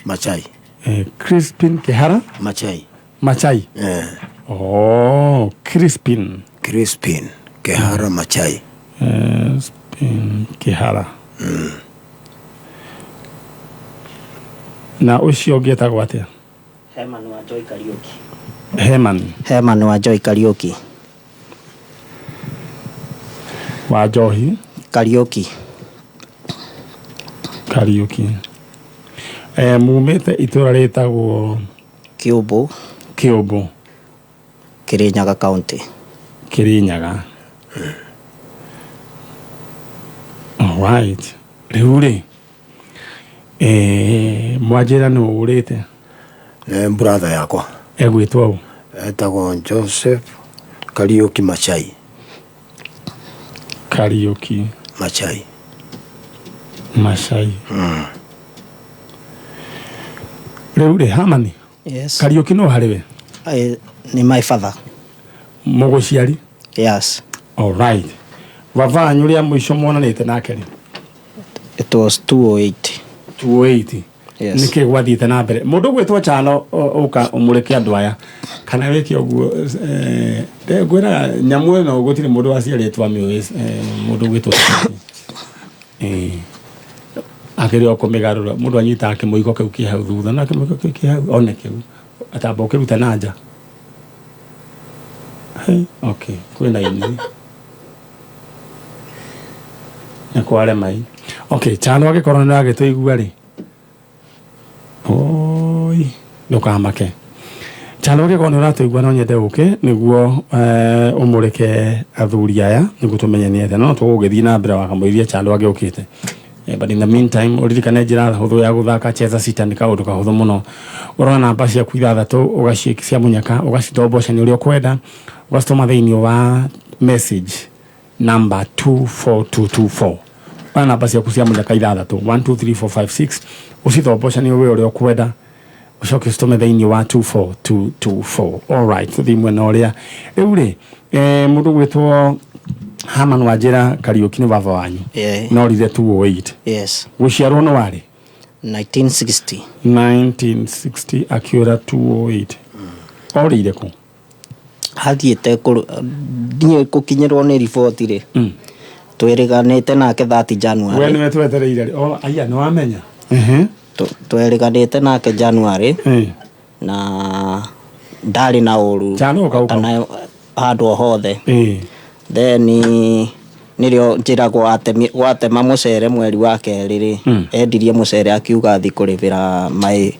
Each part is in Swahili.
Machai. Crispin Kihara? Machai. Oh, Crispin Kihara Machai. Crispin Kihara. Na ucio getagwo atia? Herman wa Joy Karaoke. Herman wa Joy Karaoke. Wa Joy Karaoke. Mumete itura retagwo Kiumbu. Kirinyaga County. All right. Riu mwajira no urete brother yakwa egwitwo etagwo Joseph Karaoke Machai. Riu Hamani. Yes. Karaoke no hariwe ni my father. Muguciari? Yes. All right. Vava nyuria mwisho monanite nake. It was 208. Yes. Nike gwathite na mbere. Mundu gwitwo Chano uka umureke andu aya. Kana wiki oguo ngwira nyamu no gutire mundu waciaritwa miwe mundu gwitwo. Akiri okumigarura mundu anyita akimuiko kiu ki hau thutha na akimuiko kiu ki hau oneke atamba ukiruta nanja. Okay, kwina ini. Nakware mai. Okay, Chano agikorwo na agituigua ri. Oi, ndukamake. Chano agikorwo na uratuigua no nyende uke niguo umureke athuri aya niguo tumenye ni ete no tugugithii na mbere wakamuithia Chano agiukite. But in the meantime, uririkane njira huthu ya guthaka cheza sita ni kaundu kahuthu muno. Urona namba cia kuitha thatu ugaciekia munyaka ugacitobosha ni uria kwenda ugacitoma thiini wa message number 24224. Urona namba cia kucia munyaka ithathatu 1 2 3 4 5 6 ucitobosha ni uria kwenda ucoke citome thiini wa 24224. All right, tuthi mwena uria riu ri mundu gwitwo Herman wajira Karaoke ni baba wanyu. No rire 208. Yes. Guciarwo no wari 1960 akiura 208. Orire ku hathiete dinye kukinyirwo ni report ri twiriganite nake 30 January. We niwe twetereire aya no amenya twiriganite nake January na ndari na uru kana handu hothe. Then nirio njiragwo atema mucere mweri wa keriri endirie mucere akiuga athi kurivira my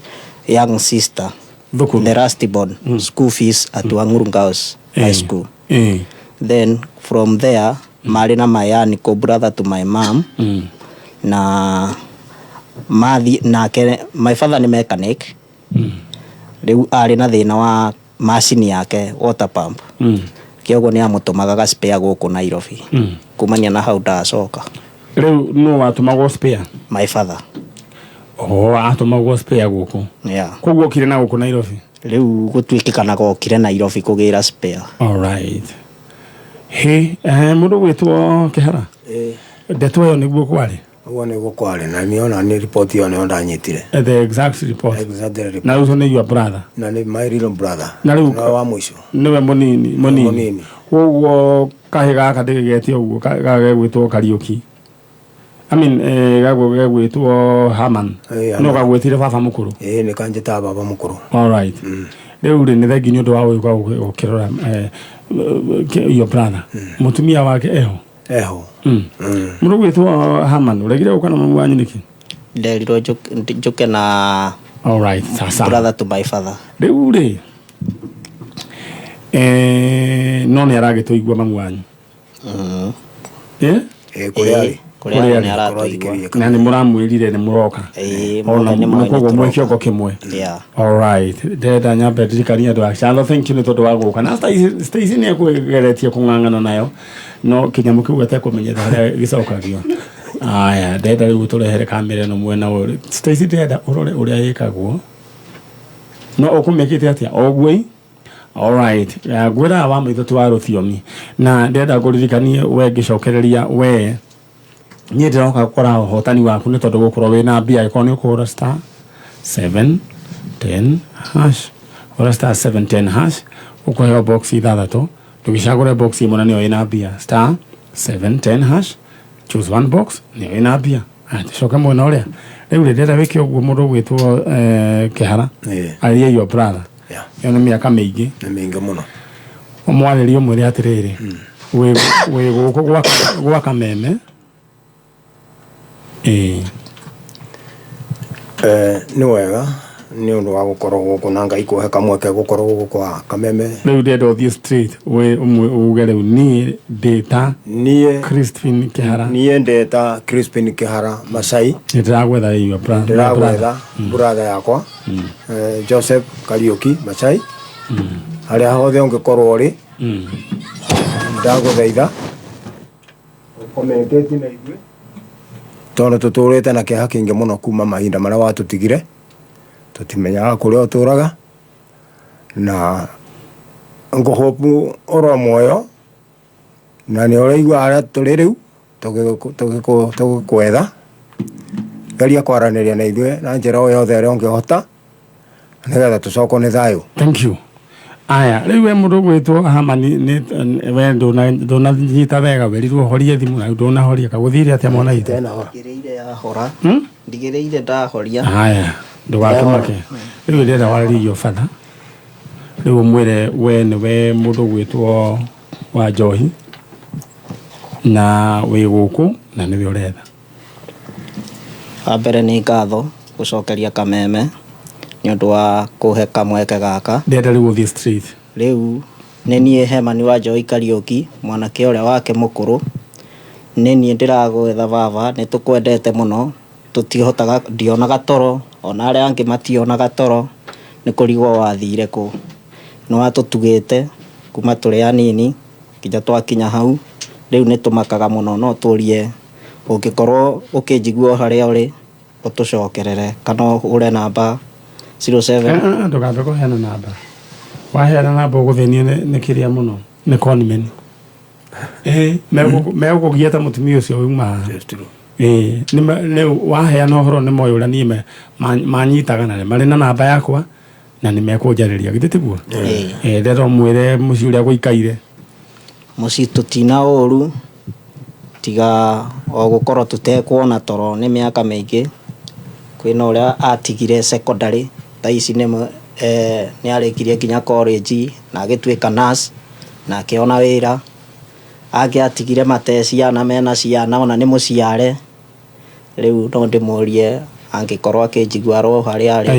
young sister the rusty born school fees at Wanguru Girls High School. Then from there mari na my brother to my mom na mathi nake my father ni mechanic riu ari na thina wa machine yake water pump kiogo ni amutumaga ga spare guku Nairobi kumania na hau ndacoka. Riu no watumago spare my father atumago spare guku koguo kire na guku Nairobi riu gutwikikana gokire Nairobi kugira spare. All right. Mundu gwitwo Kihara ndeto yo niguo kwari Uone gukwari na niona ni report yo ne ndanyitire the exact report. Na uso ni your brother na ni my real brother na wa mwisho niwe munini uguo kahiga kadigegeti uguo gagwitwo Karaoke. I mean gagwitwo Herman no gagwitire baba mukuru ni kanjeta baba mukuru. All right. Riu ri ni thengi ni undu wa ukirora your brother mutumia wake eho mundu gwitwo Herman uregire ukana mamu wanyu niki nderiro njuke na. All right, sasa brother to my father riu ri no ni aragituigua mamu wanyu kuria ni aratuigua na ni muramwirire ni muroka ona ni mwe kioko kimwe. All right, ndenda nyambe dirikania ndo achala thank you ni tondu wa guka na Stacy ni akugeretie kungangana nayo no kinyamu kiu gate kumenyera haria gicokagio. Aya ndenda riu turehere kamera no mwena uri Stacy ndenda urore uria yikagwo no okumekite atia ogwe. All right, gwira wa maitho twaro thiomi na ndenda kuririkanie we gicokereria we nyete no gakora hotani waku ni tondu gukorwo we na mbia iko ni ukura star 710 hash ora star 710 hash ukoheo box ithathatũ tũgĩcagũre box imwe na nĩyo ĩna mbia star 710 hash choose one box nĩyo ĩna mbia coka mwena ũrĩa rĩu rĩrĩa wĩke ũguo mũndũ gwĩtwo Kĩhara arĩa your brother yo nĩ mĩaka mĩingĩ mũno omwarĩrio mwĩre atĩrĩrĩ wĩ gũkũ gwa Kameme nĩ wega nĩ ũndũ wa gũkorwo gũkũ na Ngai kũhe kamweke gũkorwo gũkũ kwa Kameme rĩu ndĩenda ũthiĩ straight uge rĩu niĩ ndĩta Crispin Kĩhara niĩ ndĩta Crispin Kĩhara Masai ndĩragwetha your brother ndĩragwetha brother yakwa Joseph Kariuki Masai harĩa hothe ũngĩkorwo ũrĩ ndagũthaitha ũkomendeti na ithuĩ tondũ tũtũrĩte na kĩeha kĩingĩ mũno kuma mahinda marĩa watũtigire tũtimenyaga kũrĩa ũtũraga na ngũhopu oro muoyo na nĩ ũraigua harĩa tũrĩ rĩu tũgĩkwetha geria kwaranĩria na ithuĩ na njĩra o yothe ĩrĩa ũngĩhota nĩgetha tũcokwo nĩ thayũ. Thank you. Aya rĩu we mũndũ gwĩtwo Hamani we ndũnanyita wega werirwo horie thimũ na ndũnahoria kagũthire atĩa mwana itũ ndigĩrĩire yahora ndigĩrĩire ndahoria aya ndũgakĩmake rĩu ndĩrenda warĩrio bata rĩu mwĩre we nĩwe mũndũ gwĩtwo wa Njohi na wĩ gũkũ na nĩwe ũretha wambere nĩ ngatho gũcokeria Kameme nĩ ũndũ wa kũhe kamweke gaka ndĩrenda rĩu ũthiĩ straight rĩu nĩ niĩ Hemani wa Njohi Kariuki mwanake ũrĩa wake mũkũrũ nĩ niĩ ndĩragwetha baba nĩ tũkwendete mũno tũtihotaga ndionaga toro ona arĩa angĩ mationaga toro nĩ kũrigwo wathire kũ nĩ watũtugĩte kuma tũrĩ anini nginya twakinya hau rĩu nĩ tũmakaga mũno no tũrie ũngĩkorwo ũkĩnjigua harĩa ũrĩ ũtũcokerere kana ũre namba 07 ndũkambe kũheana namba waheana namba ũgũthĩnio nĩ kĩrĩa mũno nĩ conmen megũkũgia ta mũtumia ũcio uma nĩ waheana ũhoro nĩ moĩ ũrĩa niĩ manyitaga na marĩ na namba yakwa na nĩ mekũnjarĩria githĩ tiguo ndĩrenda mwĩre mũciĩ ũrĩa gũikaire mũciĩ tũtina ũru tiga o gũkorwo tũtekwona toro nĩ mĩaka mĩingĩ kwĩna ũrĩa atigire secondary ta ici nĩ arĩkirie nginya college na agĩtuĩka nurse na akĩona wĩra angĩ atigire mateciana mena ciana ona nĩ mũciare rĩu no ndĩmũrie angĩkorwo akĩnjigua ro harĩa arĩ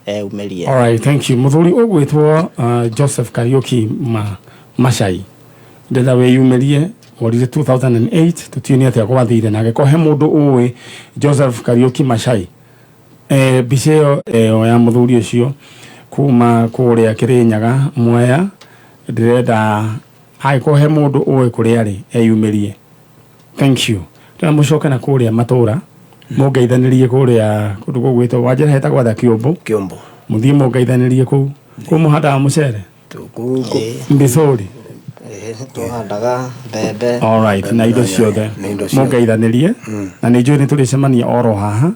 eyumĩrie. All right, thank you. Mũthuri ũgwĩtwo Joseph Kariuki Masai ndĩrenda wĩyumĩrie worire 2008 tũtionie atĩa gwathire na agĩkorwo he mũndũ ũĩ Joseph Kariuki Masai mbica ĩyo ya mũthuri ũcio kuma kũrĩa Kĩrĩnyaga Mwea ndĩrenda agĩkorwo he mũndũ ũĩ kũrĩa arĩ eyumĩrie. Thank you. Ndĩrenda mũcoke na kũrĩa matũra mũngeithanĩrie kũrĩa kũndũ gũgwĩtwo Wanjĩra hetagwo atha Kĩũmbũ mũthiĩ mũngeithanĩrie kũu mũhandaga mũcere Mbicũri tũhandaga mbembe. All right, na indo ciothe mũngeithanĩrie na nĩ njũĩ nĩ tũrĩcemania oro haha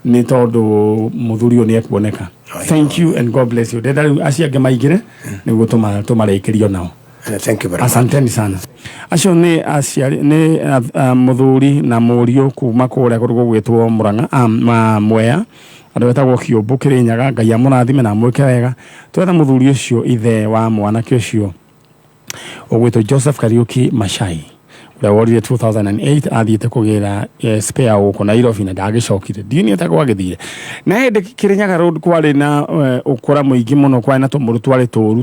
nĩ tondũ mũthuri ũyũ nĩ ekuoneka. Thank you and God bless you. Ndĩrenda rĩu acio angĩ maingĩre nĩguo tũmarĩkĩrio nao. Thank you very much. Asanteni sana. Acio nĩ aciari nĩ mũthuri na mũriũ kuma kũrĩa kũndũ gũgwĩtwo Mũrang'a Mwea andũ etagwo Kĩũmbũ Kĩrĩnyaga Ngai amũrathime na amwĩke wega. Twetha mũthuri ũcio ithe wa mwanake ũcio ũgwĩtwo Joseph Kariuki Masai ũrĩa worire 2008 athiĩte kũgĩra spare gũkũ Nairobi na ndagĩcokire ndiũĩ etagwo agĩthire na hĩndĩ Kĩrĩnyaga road kwarĩ na ũkora mũingĩ mũno kwarĩ na tũmũrũ twarĩ tũũru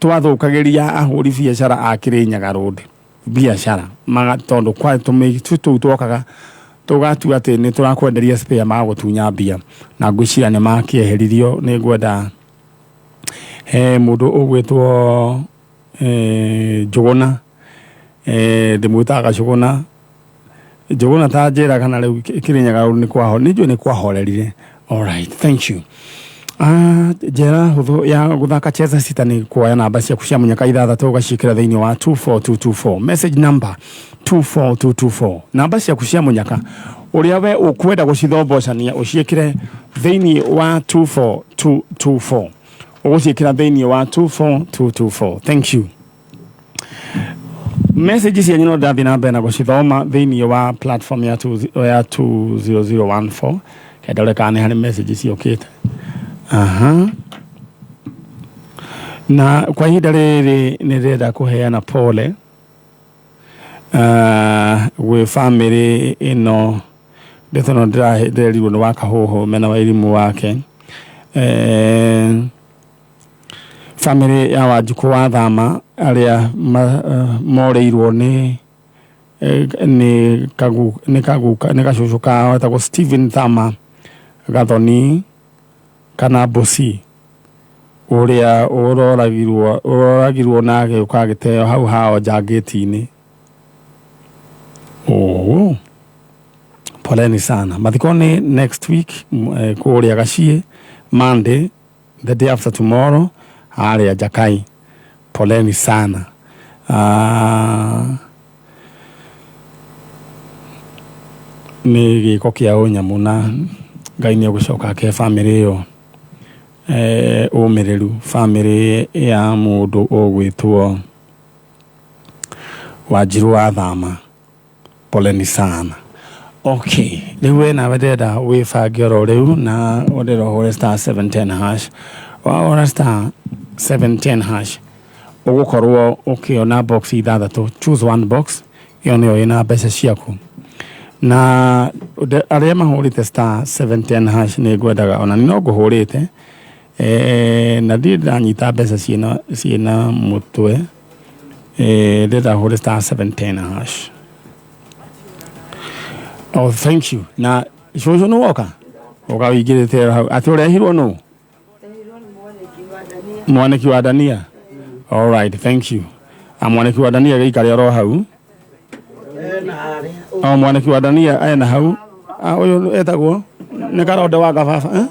twathũkagĩria ahũri biacara a Kĩrĩnyaga road biacara tondũ kwarĩ tũmĩtu tũu twokaga tũgatua atĩ nĩ tũrakwenderia spare magũtunya mbia na ngwĩciria nĩ makĩeheririo nĩ ngwenda he mũndũ ũgwĩtwo Njũgũna ndĩmwĩtaga Njũgũna ta njĩra kana rĩu Kĩrĩnyaga road nĩ njũĩ nĩ kwahorerire. All right, thank you. Njĩra hũthũ ya gũthaka cheza sita nĩ kuoya namba ciaku cia mũnyaka 6 ũgacikĩra thĩinĩ wa 24224. Message number 24224. Namba ciaku cia mũnyaka ũrĩa we ũkwenda gũcithombocania ũciĩkĩre thĩinĩ wa 24224. Ũgũciĩkĩra thĩinĩ wa 24224. Thank you. Messages cianyu no ndathi na mbere na gũcithoma thĩinĩ wa platform ya 20014. Kedolekane harĩ messages ciokĩte. Na kwa ihinda rĩrĩ nĩrenda kũheana pole gwĩ family ĩno ndĩtono ndĩrerirwo nĩ wa Kahũhũ mena wa Irimũ wake. Family ya Wanjikũ wa Thama arĩa morĩirwo nĩ gacũcũ kao etagwo Stephen Thama Gathoni kana Bosi ũrĩa ũroragirwo na agĩũka agĩteo hau hao njangĩti-inĩ. Poleni sana. Mathiko nĩ next week kũrĩa Gaciĩ Monday, the day after tomorrow harĩa Jakai. Poleni sana. Nĩ gĩko kĩa ũnyamũ na Ngai nĩ gũcoka ke family ĩyo ũmĩrĩru, family ya mũndũ ũgwĩtwo Wanjirũ wa Thama. Poleni sana. Okay, rĩu we nawe ndĩrenda wĩbange oro rĩu na ũndĩra ũhũre star 710 hash. Wahũra star 710 hash ũgũkorwo ũkĩona box 6. Choose one box, ĩyo nĩyo ĩna mbeca ciaku. Na arĩa mahũrĩte star 710 hash nĩ ngwendaga ona nĩ no ngũhũrĩte na ndirĩ ndanyita mbeca ciĩna mũtwe. Ndĩrenda hũre star 710 hash. Oh, thank you. Na cũcũ nĩ woka ũkawĩingĩrĩte hau atĩ ũrehirwo nũ? Mwanĩki wa Dania. All right, thank you. Mwanĩki wa Dania gĩikare oro hau. Mwanĩki wa Dania ena hau. Ũyũ etagwo nĩ Karonda wa Gababa.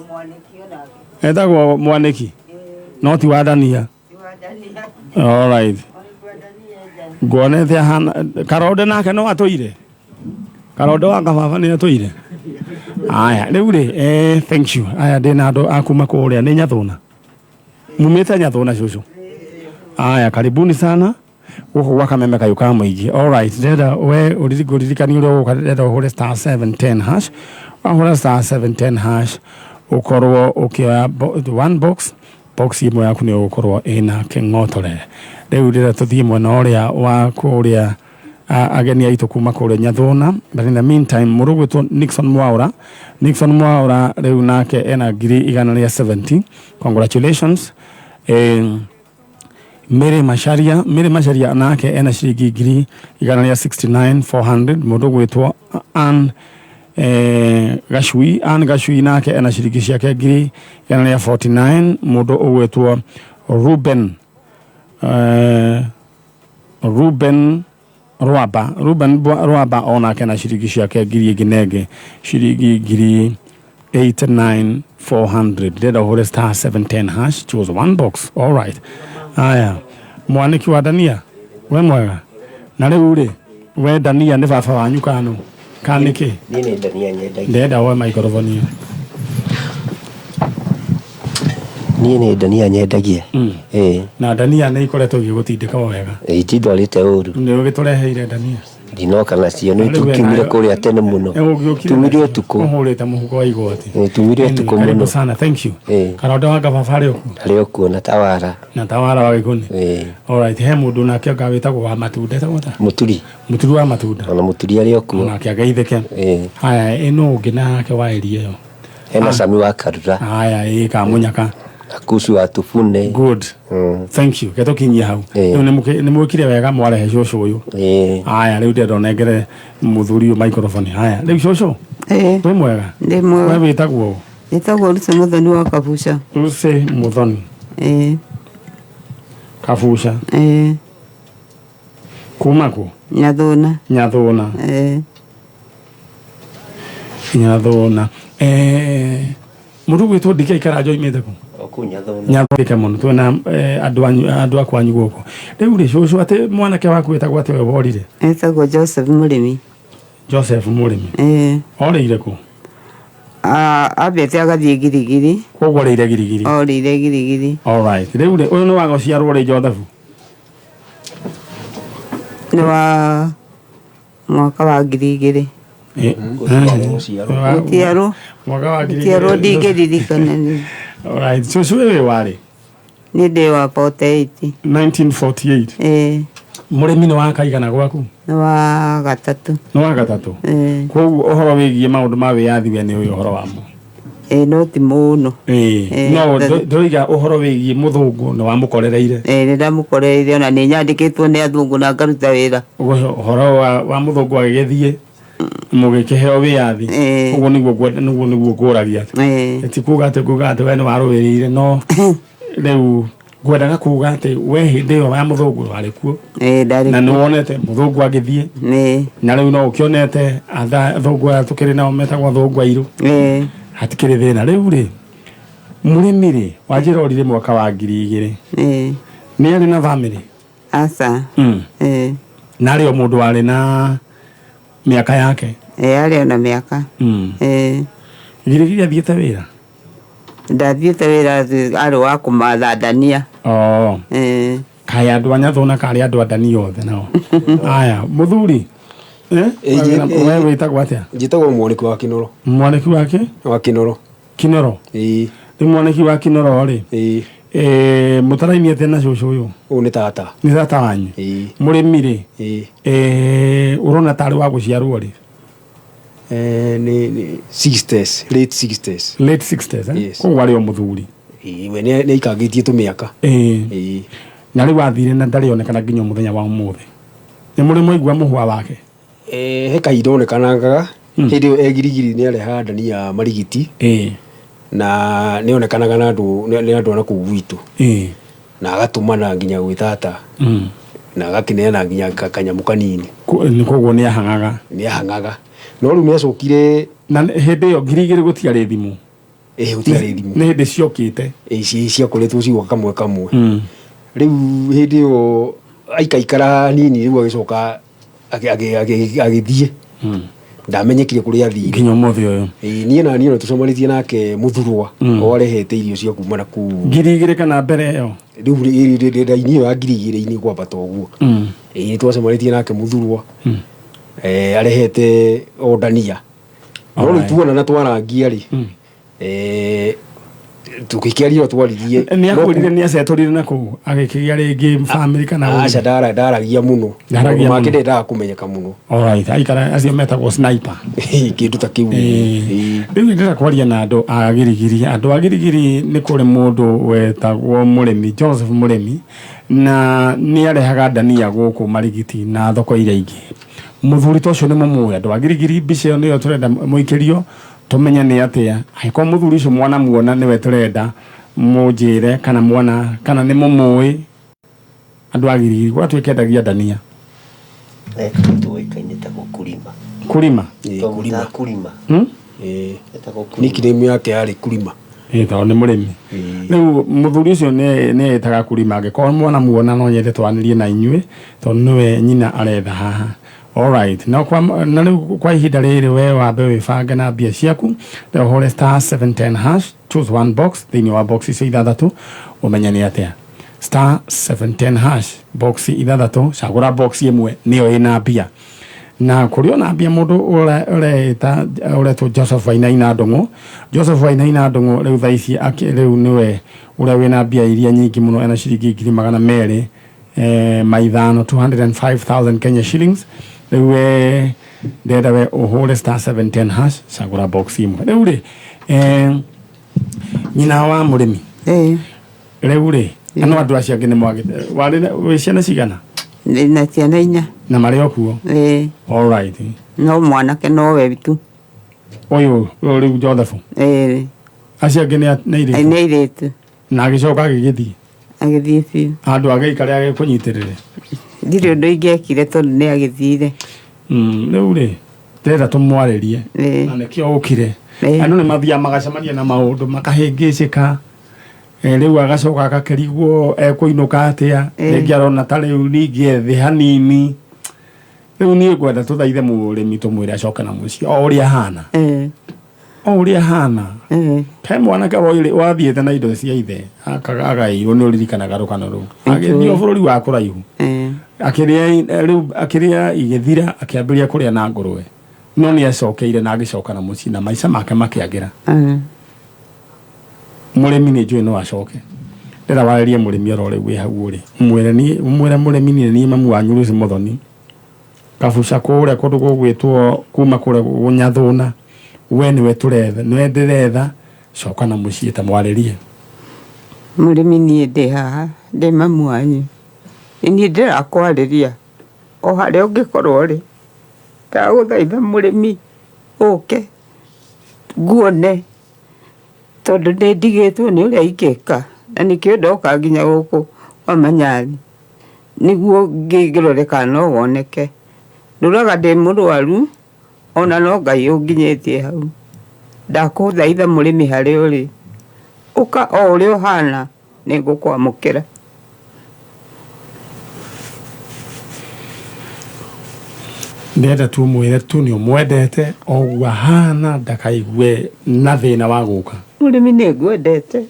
Etagwo Mwanĩki. No ti wa Dania. All right. Nguonete hana Karonda nake no atũire. Karonda wa Gababa nĩ atũire. Aya, rĩu rĩ thank you. Aya ndĩna andũ akuma kũrĩa nĩ Nyathũna. Mumĩte Nyathũna cũcũ. Aya, karibuni sana. Gũkũ gwa Kameme kayũka mũingĩ. All right, ndĩrenda we ũririkani ũrĩa ũgũka ndĩrenda ũhũre star 710 hash. Wahũra star 710 hash ũkorwo ũkĩoya one box imwe yaku nĩ ũgũkorwo ĩna kĩng'otore. Rĩu ndĩrenda tũthiĩ mwena ũrĩa wa kũrĩa ageni aitũ kuma kũrĩa Nyathũna. But in the meantime mũndũ gwĩtwo Nixon Mwaũra rĩu nake ena 170. Congratulations. Mary Macharia nake ena ciringi 169,400. Mũndũ gwĩtwo Ann Gachui nake ena ciringi ciake 149. Mũndũ ũgwĩtwo Ruben Rwamba onake na ciringi ciake ciringi 89,400. Ndĩrenda ũhũre star 710 hash. Choose one box. All right. Aya, Mwanĩki wa Dania we mwega. Na rĩu rĩ we Dania nĩ baba wanyu kanũ kanĩkĩ? Niĩ nĩ Dania nyendagia. Ndĩrenda woe microphone. Niĩ nĩ Dania nyendagia. Na Dania nĩ ikoretwo igĩgũtindĩka wega. Itindwarĩte ũru. Nĩ ũgĩtũreheire Dania. Ndinoka nacio nĩ tukiumire kũrĩa tene mũno. Tumire ũtukũ. Ũhũrĩte mũhuko wa igoti. Tumire ũtukũ mũno. Karibu sana, thank you. Karonda wa Gababa arĩ okuo. Arĩ okuo na Tawara. Na Tawara wa Gĩkũni. All right, he mũndũ nake wĩtagwo wa matunda etagwo ta? Mũturi wa matunda. Ona Mũturi arĩ okuo. Nake ageithĩke. Haya, ĩno ũngĩ nake wa ĩria ĩyo. Hena Sami wa Karura. Haya, ka Mũnyaka. Akusu wa Tufune. Good. Thank you. Geto kinyia hau. Nĩ mwĩkire wega mwarehe cũcũ ũyũ. Haya, rĩu ndĩrenda ũnengere mũthuri ũyũ microphone. Haya, rĩu cũcũ. Wĩ mwega? Ndĩ mwega. We wĩtagwo? Wĩtagwo Lucy Muthoni wa Kabucha. Lucy Muthoni. Kabucha. Kuma kũ? Nyathũna. Mundu gwitwo ndike ikarajo imete ku. Nyathondeka muno twena andu akwanyu goko. Riu ri cucu ati mwanake waku etagwo ati we worire. Etagwo Joseph Murimi. Joseph Murimi. Orire ku. Abete agathie Girigiri. Koguo rĩire Girigiri. Orire Girigiri. All right. Rĩu rĩ ũyũ nĩ wa gũciarwo rĩ Joseph? Nĩ wa mwaka wa 2000. Gũciarwo. Mwaka wa 2000. Gũciarwo ndingĩririkana nĩ. All right. So wewe warĩ? Nĩ ndĩ wa 48. 1948. Mũrĩmi nĩ wa kaigana gwaku? Nĩ wa gatatũ. Nĩ wa gatatũ? Koguo ũhoro wĩgiĩ maũndũ ma wĩyathi we nĩ ũyũ ũhoro wamo? No ti mũno. No ndũiga ũhoro wĩgiĩ mũthũngũ nĩ wamũkorereire? Nĩ ndamũkorereire ona nĩ nyandĩkĩtwo nĩ athũngũ na ngaruta wĩra. Ũhoro wa mũthũngũ agĩgĩthiĩ mũgĩkĩheo wĩyathi ũguo nĩguo ngũragia ti kuga atĩ we nĩ warũĩrĩire no rĩu ngwendaga kuga atĩ we hĩndĩ ĩyo ya mũthũngũ warĩ kuo na nĩ wonete mũthũngũ agĩthiĩ na rĩu no ũkĩonete athũngũ aya tũkĩrĩ nao metagwo athũngũ airũ hatikĩrĩ thĩna. Rĩu rĩ mũrĩmi rĩ wanjĩra orire mwaka wa 2000 nĩ arĩ na bamĩrĩ? Aca. Na arĩ o mũndũ warĩ na miaka yake? Arĩ na miaka. Girigiri athiĩte wĩra? Ndathiĩte wĩra arĩ wa kũmatha ndania. Kaĩ andũ a Nyathũna karĩ andũ a ndania othe nao? Aya mũthuri we wĩtagwo atĩa? Njĩtagwo Mwaniki wa Kinoro. Mwaniki wake? Wa Kinoro. Kinoro? Nĩ Mwaniki wa Kinoro rĩ? Mũtarainie atĩa na cũcũ ũyũ? Ũyũ nĩ tata. Nĩ tata wanyu? Mũrĩmi rĩ ũrona tarĩ wa gũciarwo rĩ? Nĩ 60s, late 60s. Late 60s? Koguo arĩ o mũthuri? We nĩ aikangĩtie tũmĩaka. Na rĩu athire na ndarĩ onekana nginya mũthenya wa ũmũthĩ. Nĩ mũrĩ mwaigua mũhwa wake? He kahinda onekanagaga hĩndĩ ĩyo Girigiri nĩ arehaga ndania Marigiti na nĩ onekanaga na andũ ana kũu gwitũ na agatũmana nginya gwĩ tata na agakĩneana nginya kanyamũ kanini. Koguo nĩ ahangaga? Nĩ ahangaga no rĩu nĩ acokire. Na hĩndĩ ĩyo Girigiri gũtiarĩ thimũ? Gũtiarĩ thimũ. Nĩ hĩndĩ ciokĩte? Ciakoretwo ciuga kamwe kamwe. Rĩu hĩndĩ ĩyo aikaikara nini rĩu agĩcoka agĩthiĩ ndamenyekire kũrĩa athiĩ nginya ũmũthĩ ũyũ. Niĩ na niĩ tũcomanĩtie nake Mũthurwa o arehete irio cia kuma na kũu Girigiri kana mbere ĩyo? Rĩu raini ĩyo ya Girigiri-inĩ kwambata ũguo nĩ twacomanĩtie nake Mũthurwa arehete o ndania no rĩu tuona na twarangia rĩ tukĩkĩaria twaririe. Nĩ akwĩrire nĩ acetũrire na kũu agĩkĩgĩa rĩngĩ family kana? Aca ndaragia mũno make ndendaga kũmenyeka mũno. Alright, aikara acio metagwo sniper kĩndũ ta kĩu. Rĩu ndĩrenda kwaria na andũ a Girigiri. Andũ a Girigiri nĩ kũrĩ mũndũ wetagwo Mũrĩmi, Joseph Mũrĩmi, na nĩ arehaga ndania gũkũ Marigiti na thoko iria ingĩ. Mũthuri ta ũcio nĩ mũmũĩ. Andũ a Girigiri mbica ĩyo nĩyo tũrenda mũikĩrio tumenye nĩ atĩa. Angĩkorwo mũthuri ũcio mwana muona nĩwe tũrenda mũnjĩre kana mwana kana nĩ mũmũĩ. Andũ a Girigiri gwatuĩka endagia ndania? Tuoĩkaine ta Kurima. Kurima? Kurima. Nickname yake yarĩ Kurima. Tondũ nĩ mũrĩmi. Rĩu mũthuri ũcio nĩ etaga Kurima. Angĩkorwo mwana muona no nyende twanĩrie na inyuĩ tondũ nĩwe nyina aretha haha. Alright, na rĩu kwa ihinda rĩrĩ we wambe wĩbange na mbia ciaku ũhũre *710# choose one box thĩinĩ wa box icio ithathatũ ũmenye nĩ atĩa. *710# box ithathatũ cagũra box ĩmwe nĩyo ĩna mbia. Na kũrĩ ona mbia mũndũ ũretwo Joseph Wainaina Ndung'u. Joseph Wainaina Ndung'u rĩu thaa ici rĩu nĩwe ũrĩa wĩna mbia iria nyingĩ mũno ena ciringi 200,000 maithano 205,000 Kenya shillings. Rĩu ndenda we ũhũre *710# cagũra box ĩmwe. Rĩu rĩ nyina wa Mũrĩmi rĩu rĩ ano andũ acio angĩ nĩ mwagĩte warĩ ciana cigana? Na ciana 4. Na marĩ o kuo? Alright. No mwanake no we tu. Ũyũ rĩu Joseph? Acio angĩ nĩ airĩtu. Na agĩcoka agĩgĩthiĩ? Agĩthiĩ biũ. Andũ agĩikare agĩkũnyitĩrĩre? Ndirĩ ũndũ ingĩekire tondũ nĩ agĩthire. Rĩu rĩ ndĩrenda tũmwarĩrie na nĩkĩo ũkire Andũ nĩ mathiaga magacemania na maũndũ makahĩngĩcĩka, rĩu agacoka agakĩrigwo ekũinũka atĩa, rĩngĩ arona ta rĩu ningĩ thĩ hanini. Rĩu niĩ ngwenda tũthaithe mũrĩmi tũmwĩre acoke na mũciĩ o ũrĩa ahana, o ũrĩa ahana. He mwanake wathiĩte na indo cia ithe agaĩirwo, nĩ ũririkanaga rũgano rũu, agĩthiĩ bũrũri wa kũraihu, akĩrĩa igĩthira, akĩambĩrĩria kũrĩa na ngũrwe, no nĩ acokeire na agĩcoka na mũciĩ na maica make makĩagĩra. Mũrĩmi nĩ njũĩ no acoke. Ndĩra warĩrie mũrĩmi oro rĩu wĩ hau ũrĩ, mwĩre mũrĩmi niĩ mamu wanyu Lucy Muthoni kabuca kũrĩa kũndũ gũgwĩtwo kuma kũrĩa Gũnyathũna, we nĩwe tũretha, nĩwe ndĩretha, coka na mũciĩ ta mwarĩrie. Mũrĩmi niĩ ndĩ haha, ndĩ mamu wanyu, niĩ ndĩrakwarĩria o harĩa ũngĩkorwo ũrĩ. Ndagũthaitha mũrĩmi ũke nguone, tondũ nĩ ndigĩtwo nĩ ũrĩa ingĩka, na nĩkĩo ndoka nginya gũkũ kwa Manyani, nĩguo ngĩrore kana no woneke. Ndũraga ndĩ mũrwaru, ona no Ngai ũnginyĩtie hau. Ndakũthaitha mũrĩmi harĩa ũrĩ, ũka o ũrĩa ũhana, nĩ ngũkwamũkĩra. Ndenda tu mwĩre tu nĩ ũmwendete o ũguo ahana, ndakaigue na thĩna wa gũka. Mũrĩmi nĩ ngwendete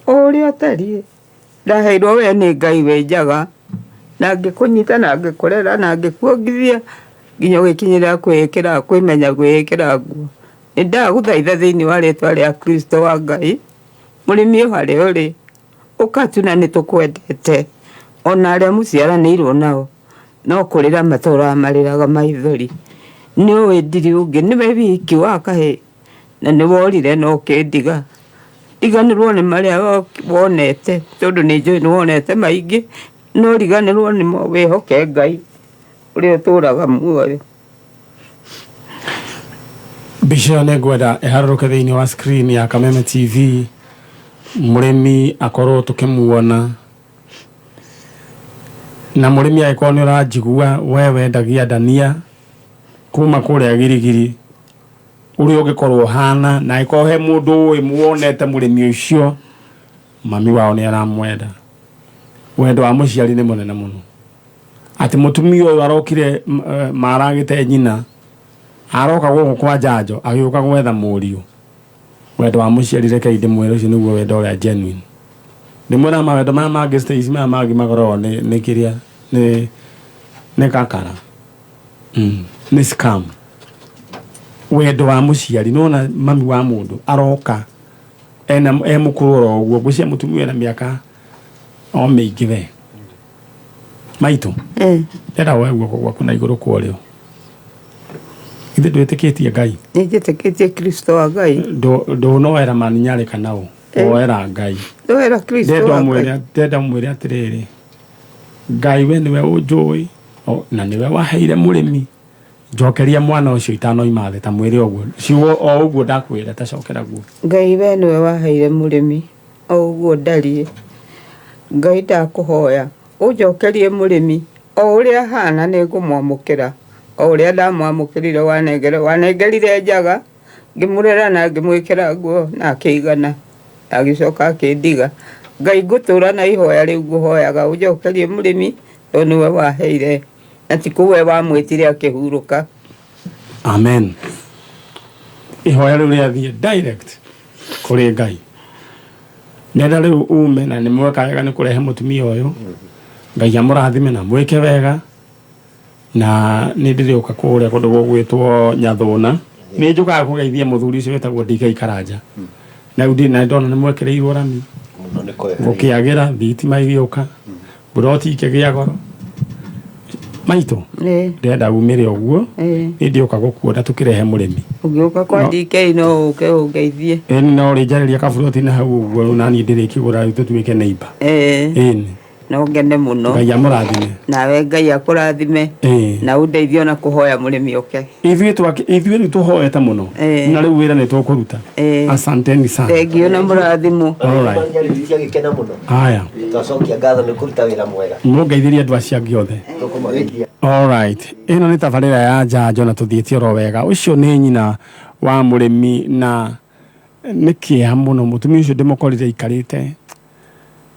o ũrĩa ũtariĩ, ndaheirwo we nĩ Ngai we njaga, na ngĩkũnyita na ngĩkũrera na ngĩkuongithia nginya gũkinyĩra kwĩĩkĩra, kwĩmenya kwĩĩkĩra nguo. Nĩ ndagũthaitha thĩinĩ wa rĩĩtwa rĩa Kristo wa Ngai, mũrĩmi o harĩa ũrĩ, ũka tu na nĩ tũkwendete, ona arĩa mũciaranĩirwo nao no kũrĩra matũũraga marĩraga maithori. Nĩũĩ ndirĩ ũngĩ, nĩwe wiki wa kahĩĩ, na nĩ worire no ũkĩndiga. Riganĩrwo nĩ marĩa wonete, tondũ nĩ njũĩ nĩ wonete maingĩ, no riganĩrwo nĩmo, wĩhoke Ngai ũrĩa ũtũũraga muoyo. Mbica ĩyo nĩ ngwenda ĩharũrũke thĩinĩ wa screen ya Kameme TV, mũrĩmi akorwo tũkĩmuona, na mũrĩmi agĩkorwo nĩ ũranjigua, we wendagia ndania kuma kũrĩa Girigiri, ũrĩa ũngĩkorwo hana, na agĩkorwo he mũndũ muonete mũrĩmi ũcio, mami wao nĩ aramwenda. Wendo wa mũciari nĩ mũnene mũno, atĩ mũtumia ũyũ arokire maragĩte nyina, aroka gũkũ kwa njanjo, agĩũka gwetha mũriũ. Wendo wa mũciari reke ndĩmwĩre ũcio nĩguo wendo ũrĩa genuine. Ndĩmwĩra mawendo maya mangĩ stage maya mangĩ makoragwo nĩ kĩrĩa, nĩ kakara, nĩ scam. Wendo wa mũciari, nona mami wa mũndũ aroka mũkũrũ oro ũguo, ngwĩciria mũtumia na mĩaka o mĩingĩ we maitũ, ndĩrenda woe guoko gwaku na igũrũ kwa ũrĩo. Ithe ndwĩtĩkĩtie Ngai? Nĩ njĩtĩkĩtie Kristo wa Ngai. Ndũnoera maninyarĩ kana ũ, woera Ngai. Ndoera Kristo wa Ngai. Ndenda mwĩre atĩrĩrĩ, Ngai we nĩwe ũnjũĩ, na nĩwe waheire mũrĩmi. Njokeria mwana ũcio itanoima thĩ, ta mwĩre ũguo, ciugo o ũguo ndakwĩra ta cokera guo. Ngai we nĩwe waheire mũrĩmi, o ũguo ndariĩ. Ngai ndakũhoya ũnjokerie mũrĩmi o ũrĩa ahana, nĩ ngũmwamũkĩra o ũrĩa ndamwamũkĩrire. Wanengerire njaga, ngĩmũrera na ngĩmwĩkĩra nguo na akĩigana, agĩcoka akĩndiga. Ngai ngũtũũra na ihoya rĩu ngũhoyaga ũnjokerie mũrĩmi, tondũ nĩwe waheire, na ti kũwe wamwĩtire akĩhurũka. Amen. Ihoya rĩu rĩathiĩ direct kũrĩ Ngai. Nenda rĩu ume na nĩ mweka wega nĩ kũrehe mũtumia ũyũ, Ngai amũrathime na mwĩke wega, na nĩ ndĩrĩũka kũrĩa kũndũ gũgwĩtwo Nyathũna. Nĩ njũkaga kũgeithia mũthuri ũcio wĩtagwo DK Karanja, na rĩu ndina ndona nĩ mwekĩrĩirwo rami, gũkĩagĩra, thitima igĩũka, mburoti ikĩgĩa goro. Maitũ, ndĩrenda umĩre ũguo, nĩ ndĩũka gũkuona tũkĩrehe mũrĩmi. Ũngĩũka kwa DK no ũke ũngeithie. Ĩni no rĩnjarĩria kaburoti na hau ũguo, na niĩ ndĩrĩkĩgũra rĩu tũtuĩke neighbor. Ĩni. No ngene mũno. Ngai amũrathime. Nawe Ngai akũrathime, na ũndeithie na kũhoya mũrĩmi oke. Ithuĩ rĩu tũhoete mũno, na rĩu wĩra nĩ tũkũruta. Asanteni sana. Thengio na mũrathimo. Haya. Twacokia ngatho nĩ kũruta wĩra mwega. Mũngeithĩrie andũ acio angĩ othe. Alright. Ĩno nĩ tabarĩra ya njanjo na tũthiĩte oro wega. Ũcio nĩ nyina wa murimi na nikia muno mutumia ucio ndimukorire ikarite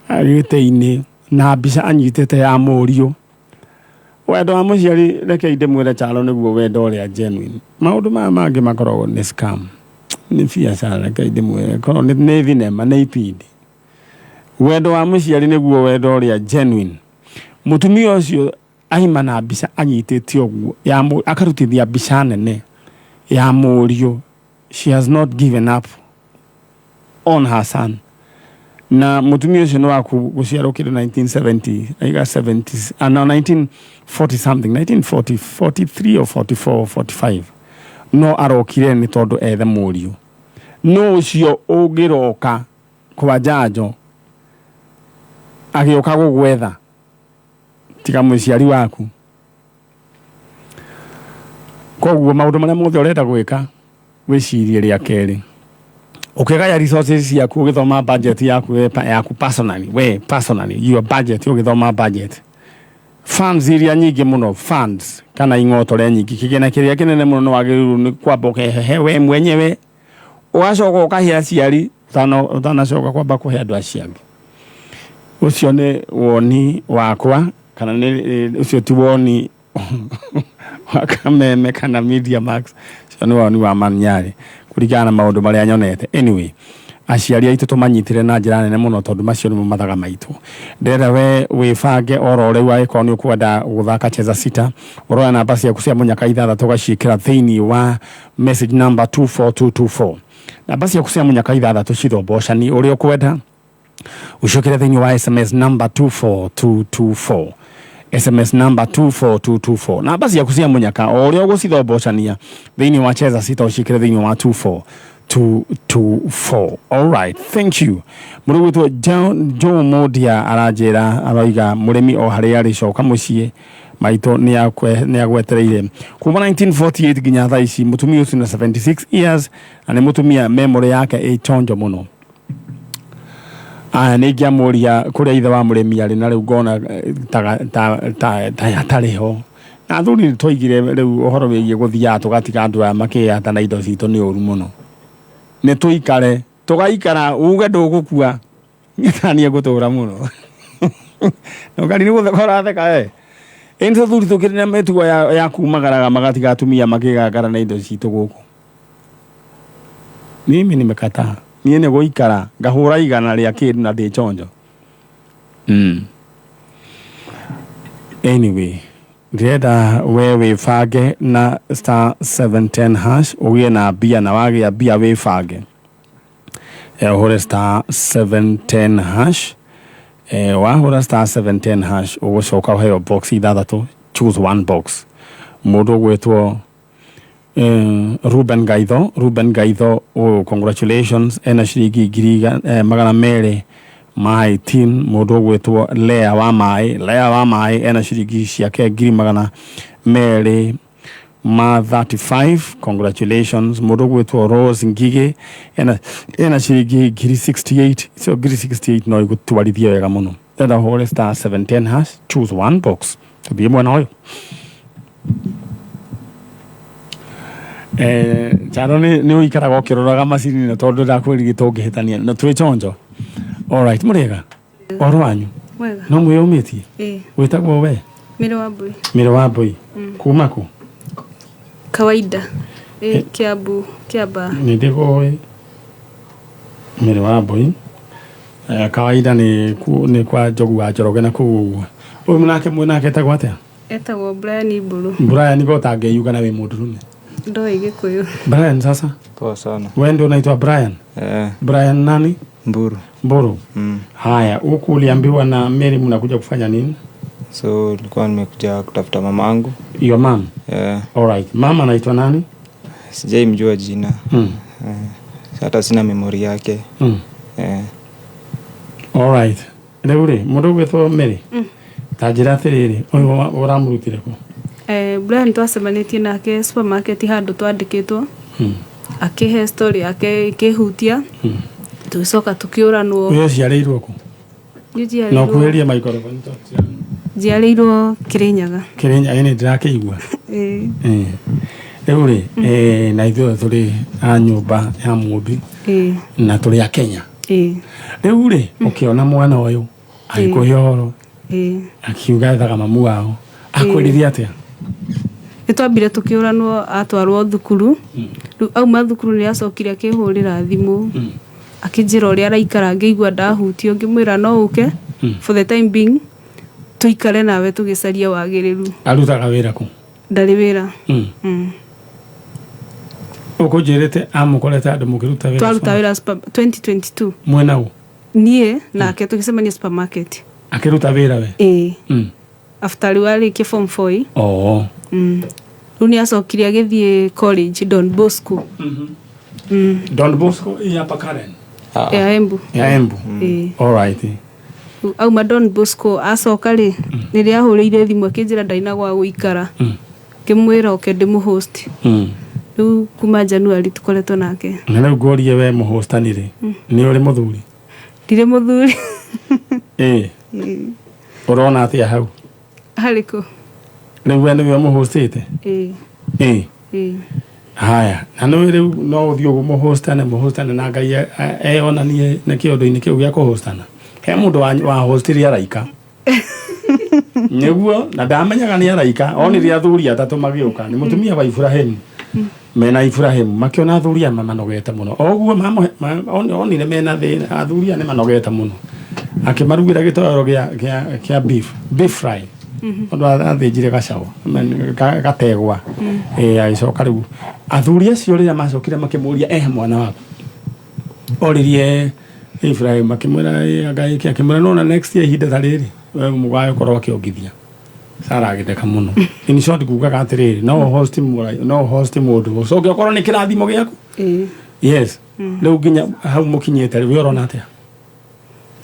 agite-ini na mbica anyitite ya murio wendo wa muciari reke ndimwire Chalo niguo wendo uria genuine maundu maya mangi makoragwo ni scam ni biacara reke ndimwire korwo ni thinema ni ipindi wendo wa muciari niguo wendo uria genuine mutumia ucio aima na mbica anyitite uguo ya akarutithia mbica nene ya murio. She has not given up on her son. Na mutumia ucio no guciarwo kindu 1970 aiga 70s no 1940 something 1940 43 or 44 or 45 no arokire ni tondu ethe murio no ucio ungiroka kwa janjo agioka gugwetha tiga muciari waku koguo maundu maria mothe urenda gwika wicirie ria keri ukigaya resources yaku ugithoma budget yaku personally your budget ugithoma budget funds iria nyingi muno funds kana ingotore nyingi kigena kiria kinene muno no wagiru ni kwamba ukehewe mwenyewe ugacoka ukahia ciari utanacoka kwamba kuhe andu aciari ucio ni woni wakwa kana ni ucio ti woni wakameme kana Media Max cio ni woni wa Manyari kurigana na maundu maria nyonete. Anyway, aciari aitu tumanyitire na njira nene muno tondu macio ni mathaga maitu ndera we wifange oro riu aiko ni ukwenda guthaka cheza sita uroya namba ciaku cia munyaka 6 tugacikira thiini wa message number 24224 namba ciaku cia munyaka 6 cithomboshani uri ukwenda ucokere thiini wa SMS number 24224 SMS number 24224 namba ciaku cia munyaka uri ugucithomboshania thiini wa cheza sita ucikire thiini wa 24224. All right, thank you. Murugutu Joe Modia arajera aroiga murimi o haria ari coka mucie maito ni agwetereire kuma 1948 ginya thaa ici mutumia ucio na 76 years na ni mutumia memory yake ichonjo muno. Ni ngiamuria kuria ithe wa murimi ari na riu ngona ta yatariho na thuri twaigire riu uhoro wigie guthia tugatiga andu aya makiyata na indo citu ni uru muno ne tuikare tugaikara uge ndugukua ngitania gutura muno ngari ni guthekora theka ento thuri tukirina metugo ya kumagaraga magatiga atumia makigagara na indo citu guku mimi nimekataa niene guikara ngahura igana ria kindu na ndi chonjo anyway ndenda we fage na star 710 hash ugie na bia na wagia bia we fage hore star 710 hash wahura star 710 hash ugucoka uheo box ithathatu choose one box mundu gwetwo Ruben Gaitho congratulations ena ciringi ngiri magana meri mai team mundu gwetwo Lea wa mai ena ciringi ciake ngiri magana meri ma 35 congratulations mundu gwetwo Rose Ngige ena ciringi ngiri 68 so ngiri 68 no igutwarithia wega muno thenda hore star 710 hash choose one box tubie mwana oyo Chalo ni uikaraga ukiroraga macini na tondu ndakwirigita ungihitania na twi chonjo. All right, murega oro wanyu wega no mwiyumitie witagwo we Miro wa Mbui kuma ku kawaida Kiambu Kiamba ni ndigo Miro wa Mbui kawaida ni kwa Njogu wa Njoroge na ku uyu munake tagwo atia etagwo Brian Iburu Brian go tangeiuga na we mundurume ndo igikuyu Brian sasa poa sana wewe ndio unaitwa Brian Brian nani Mburu haya huku uliambiwa na Mary mnakuja kufanya nini so nilikuwa nimekuja kutafuta mamangu your mom all right mama anaitwa nani sijaimjua jina hata sina memory yake all right ndeure mundu gwetwo Mary tajira atiriri uyu uramurutire ku Brian twacemanĩtie nake supermarket handu twandĩkĩtwo akihe story yake ikihutia tucoka tukiuranwo uyo ciarĩirwo ku no kuheria microphone jiarĩirwo Kirinyaga ene ndirakĩigua Eure na ithuĩ tũrĩ a nyũmba ya Mũmbi na tũrĩ a Kenya. Rĩu-rĩ ũkĩona mwana ũyũ agĩkũhe ũhoro akiuga ethaga mamu wao akwĩrithia atĩa? Nĩtwambire tũkĩũranwo atwarwo thukuru. Rĩu auma thukuru nĩacokire akĩhũrĩra thimũ akĩnjĩra ũrĩa araikara, ngĩigua ndahutio, ngĩmwĩra no ũke for the time being tũikare nawe tũgĩcaria wagĩrĩru. Arutaga wĩra kũ? Ndarĩ wĩra. Ũkũnjĩrĩte amũkorete andũ mũkĩruta wĩra? Twaruta wĩra 2022. Mwena ũ? Niĩ nake tũgĩcemania supermarket. Akĩruta wĩra we? After rĩu arĩkia form 4. Rĩu nĩacokire agĩthiĩ college Don Bosco. Don Bosco ya hapa Karen? Ya Embu. Ya Embu. All right. Auma Don Bosco acoka rĩ rĩrĩa ahũrĩire thimũ akĩnjĩra ndaina gwa gũikara. Ngĩmwĩra oke ndĩmũhost. Rĩu kuma January tũkoretwo nake. Na rĩu ngorie we mũhostani rĩ nĩ ũrĩ mũthuri? Ndirĩ mũthuri. Ũrona atĩa hau? Harĩkũ? Rĩu we nĩwe mũhostĩte? Haya, na nĩ rĩu no ũthiĩ ũguo mũhostane na Ngai eyonanie na kĩondo-inĩ kĩu gĩa kũhostana. He mũndũ wa hostirie araika. Nĩguo na ndamenyaga nĩ araika, onire athuri atatũ magĩũka, nĩ mũtumia wa Ibrahim. Mena Ibrahim makĩona athuri aya manogete mũno. Oguo onire mena thĩna, athuri aya nĩ manogete mũno. Akĩmarugĩra gĩtoero kĩa beef fry. Ũndũ athĩnjire gacaũ gategwa. Agĩcoka rĩu athuri acio rĩrĩa macokire makĩmũria mwana waku oririe Ibrahim akĩmwĩra Ngai akĩmwĩra no na next year ihinda ta rĩrĩ we mũgagĩkorwo akĩongithia. Sara agĩtheka mũno. In short kugaga atĩrĩrĩ no host mũndũ ũcoke ũkorwo nĩ kĩrathimo gĩaku. Yes. Rĩu nginya hau mũkinyĩte rĩu ũrona atĩa?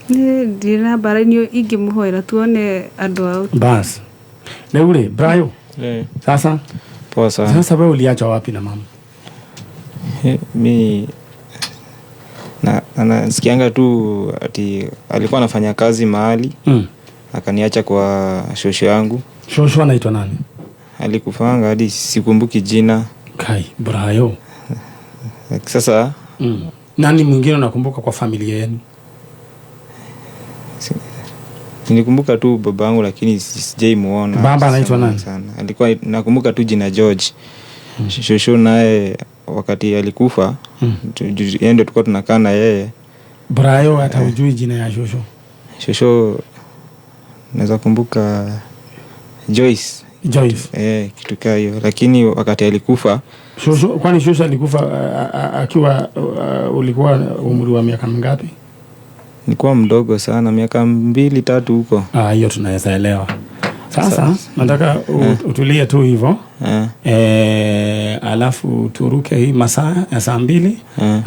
Ndirĩ na mbara-inĩ ingĩmũhoera tuone andũ ao. Bas. Rĩu rĩ Brayo. Sasa. Poa sana. Sasa wewe uliacha wapi na mama? Mi nasikianga tu ati alikuwa anafanya kazi mahali akaniacha kwa shosho yangu. Shosho anaitwa nani? Alikufanga hadi sikumbuki jina. Kai Brayo. Sasa nani mwingine unakumbuka kwa familia yenu? Nilikumbuka tu babangu lakini sijai muona. Baba anaitwa nani? Alikuwa nakumbuka tu jina George. Shosho naye wakati alikufa yeye ndio tulikuwa tunakaa na yeye. Brayo hata hujui jina ya shosho? Shosho naweza kumbuka Joyce. Kitu kama hiyo, lakini wakati alikufa shosho, kwani shosho alikufa akiwa ulikuwa umri wa miaka mingapi? Nilikuwa mdogo sana, miaka 2-3 huko. Hiyo tunaweza elewa. Sasa nataka utulie tu hivyo. Alafu turuke hii masaa ya saa 2.